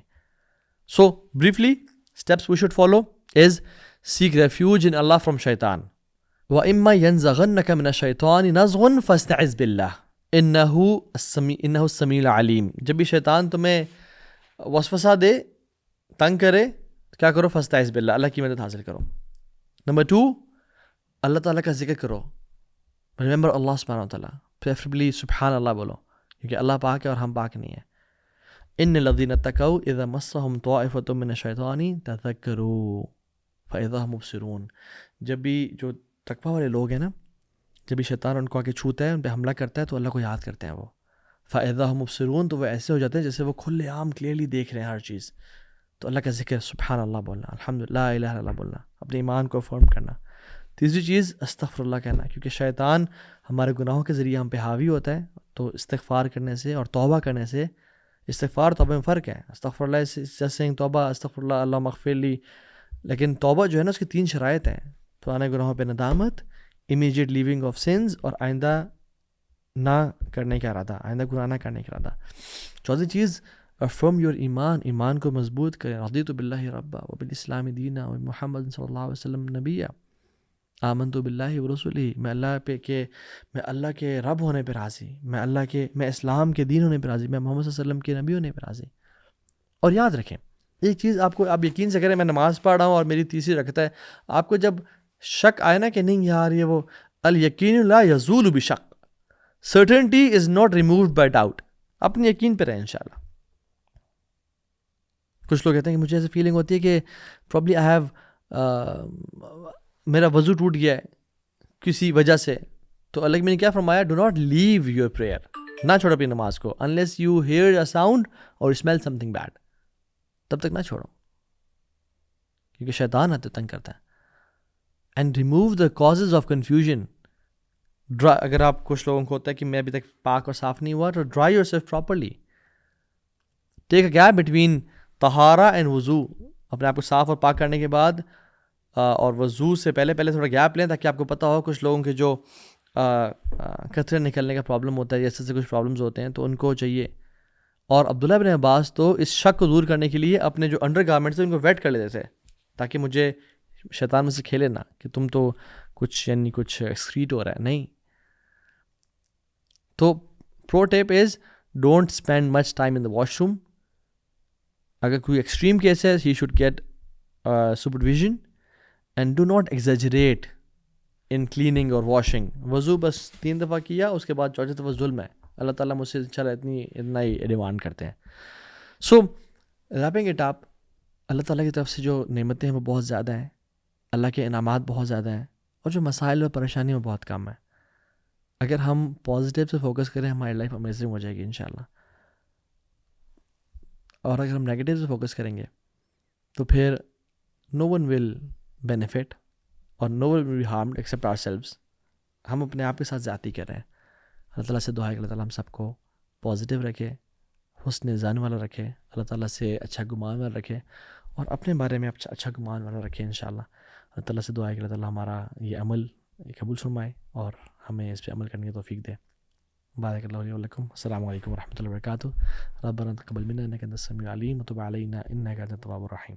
So briefly steps we should follow is seek refuge in اللہ فرام شیطان، وَإِمَّا يَنزَغَنَّكَ مِنَ الشَّيْطَانِ نَزْغٌ فَاسْتَعِذْ بِاللَّهِ إِنَّهُ السَّمِيعُ الْعَلِيمُ. جب بھی شیطان تمہیں وسوسہ دے، تنگ کرے، کیا کرو؟ فاستعذ باللہ، اللہ کی مدد حاصل کرو. نمبر 2، اللہ تعالیٰ کا ذکر کرو. ریمبر اللہ سبحانہ وتعالیٰ، پریفریبلی سبحان اللہ بولو، کیونکہ اللہ پاک ہے اور ہم پاک نہیں ہیں. ان الذین اتقوا اذا مسهم طائفۃ من الشیطان تذکروا فاذا هم مبصرون. جب بھی جو تقویٰ والے لوگ ہیں نا، جب بھی شیطان ان کو آ کے چھوتا ہے، ان پہ حملہ کرتا ہے، تو اللہ کو یاد کرتے ہیں وہ. فاذا هم مبصرون، تو وہ ایسے ہو جاتے ہیں جیسے وہ کھلے عام کلیئرلی دیکھ رہے ہیں ہر چیز. تو اللہ کا ذکر، سبحان اللہ بولنا، الحمدللہ، لا الہ الا اللہ بولنا، اپنے ایمان کو افرم کرنا. تیسری چیز استغفر اللہ کہنا، کیونکہ شیطان ہمارے گناہوں کے ذریعے ہم پہ حاوی ہوتا ہے. تو استغفار کرنے سے اور توبہ کرنے سے، استغفار توبہ میں فرق ہے. استغفر اللہ سے توبہ، استغفر اللہ، اللہم اغفر لی، لیکن توبہ جو ہے نا اس کی 3 شرائط ہیں. پرانے گناہوں پہ ندامت, امیجیٹ لیونگ آف سنز, اور آئندہ نہ کرنے کا ارادہ, آئندہ گناہ نہ کرنے کا ارادہ. چوتھی چیز, افرم یور ایمان, ایمان کو مضبوط کریں. رضیت باللہ ربا وبالاسلام دینا ومحمد صلی اللہ علیہ وسلم نبیہ, آمنت باللہ ورسولہ, میں اللہ کے رب ہونے پہ راضی, میں اسلام کے دین ہونے پہ راضی, میں محمد صلی اللہ علیہ وسلم کے نبی ہونے پہ راضی. اور یاد رکھیں ایک چیز, آپ یقین سے کریں, میں نماز پڑھ رہا ہوں اور میری تیسری رکعت ہے, آپ کو جب شک آئے نا کہ نہیں یار یہ وہ الیقین لا یزول بشک, certainty is not removed by doubt, اپنے یقین پہ رہیں انشاءاللہ. کچھ لوگ کہتے ہیں کہ مجھے ایسی فیلنگ ہوتی ہے کہ پرابلی آئی ہیو, میرا وضو ٹوٹ گیا ہے کسی وجہ سے, تو اللہ نے کیا فرمایا, do not leave your prayer, نہ چھوڑو اپنی نماز کو, unless you hear a sound or smell something bad, تب تک نہ چھوڑو, کیونکہ شیطان آتے تنگ کرتا ہے. And remove the causes of confusion. اگر آپ کچھ لوگوں کو ہوتا ہے کہ میں ابھی تک پاک اور صاف نہیں ہوا, تو dry yourself properly, take a gap between طہارہ اینڈ وضو, اپنے آپ کو صاف اور پاک کرنے کے بعد اور وضو سے پہلے تھوڑا گیپ لیں, تاکہ آپ کو پتہ ہو. کچھ لوگوں کے جو قطرے نکلنے کا پرابلم ہوتا ہے, جیسے سے کچھ پرابلمز ہوتے ہیں, تو ان کو چاہیے. اور عبداللہ بن عباس تو اس شک کو دور کرنے کے لیے اپنے جو انڈر گارمنٹس ہیں ان کو ویٹ کر لیتے تھے, تاکہ مجھے شیطان میں سے کھیلے نہ کہ تم تو کچھ ایکسکریٹ ہو رہا ہے, نہیں. تو pro tip is don't spend much time in the washroom. اگر کوئی ایکسٹریم کیس ہے, he should get supervision, and do not exaggerate in cleaning اور واشنگ. وضو بس 3 دفعہ کیا, اس کے بعد 4 دفعہ ظلم ہے. اللہ تعالیٰ مجھ سے انشاءاللہ اتنا ہی ڈیمانڈ کرتے ہیں. سو ریپنگ اٹ اپ, اللہ تعالیٰ کی طرف سے جو نعمتیں ہیں وہ بہت زیادہ ہیں, اللہ کے انعامات بہت زیادہ ہیں, اور جو مسائل اور پریشانی وہ بہت کم ہیں. اگر ہم پازیٹیو سے فوکس کریں, ہماری لائف امیزنگ ہو جائے گی انشاءاللہ. اور اگر ہم نیگیٹیو سے فوکس کریں گے تو پھر نو ون ول بینیفٹ اور no one will be harmed except ourselves. ہم اپنے آپ کے ساتھ زیادتی کر رہے ہیں. اللہ تعالیٰ سے دعا ہے کہ اللہ تعالیٰ ہم سب کو پازیٹیو رکھے, حسن ظن والا رکھے, اللہ تعالیٰ سے اچھا گمان والا رکھے, اور اپنے بارے میں اچھا گمان والا رکھے انشاءاللہ. اللہ تعالیٰ سے دعا ہے کہ اللہ تعالیٰ ہمارا یہ عمل قبول فرمائے اور ہمیں اس پہ عمل کرنے کی توفیق دے. بارک اللہ علیہ ولکم. السلام علیکم ورحمۃ اللہ وبرکاتہ. ربنا تقبل منا انک انت السمیع العلیم وتب علینا انک انت التواب الرحیم.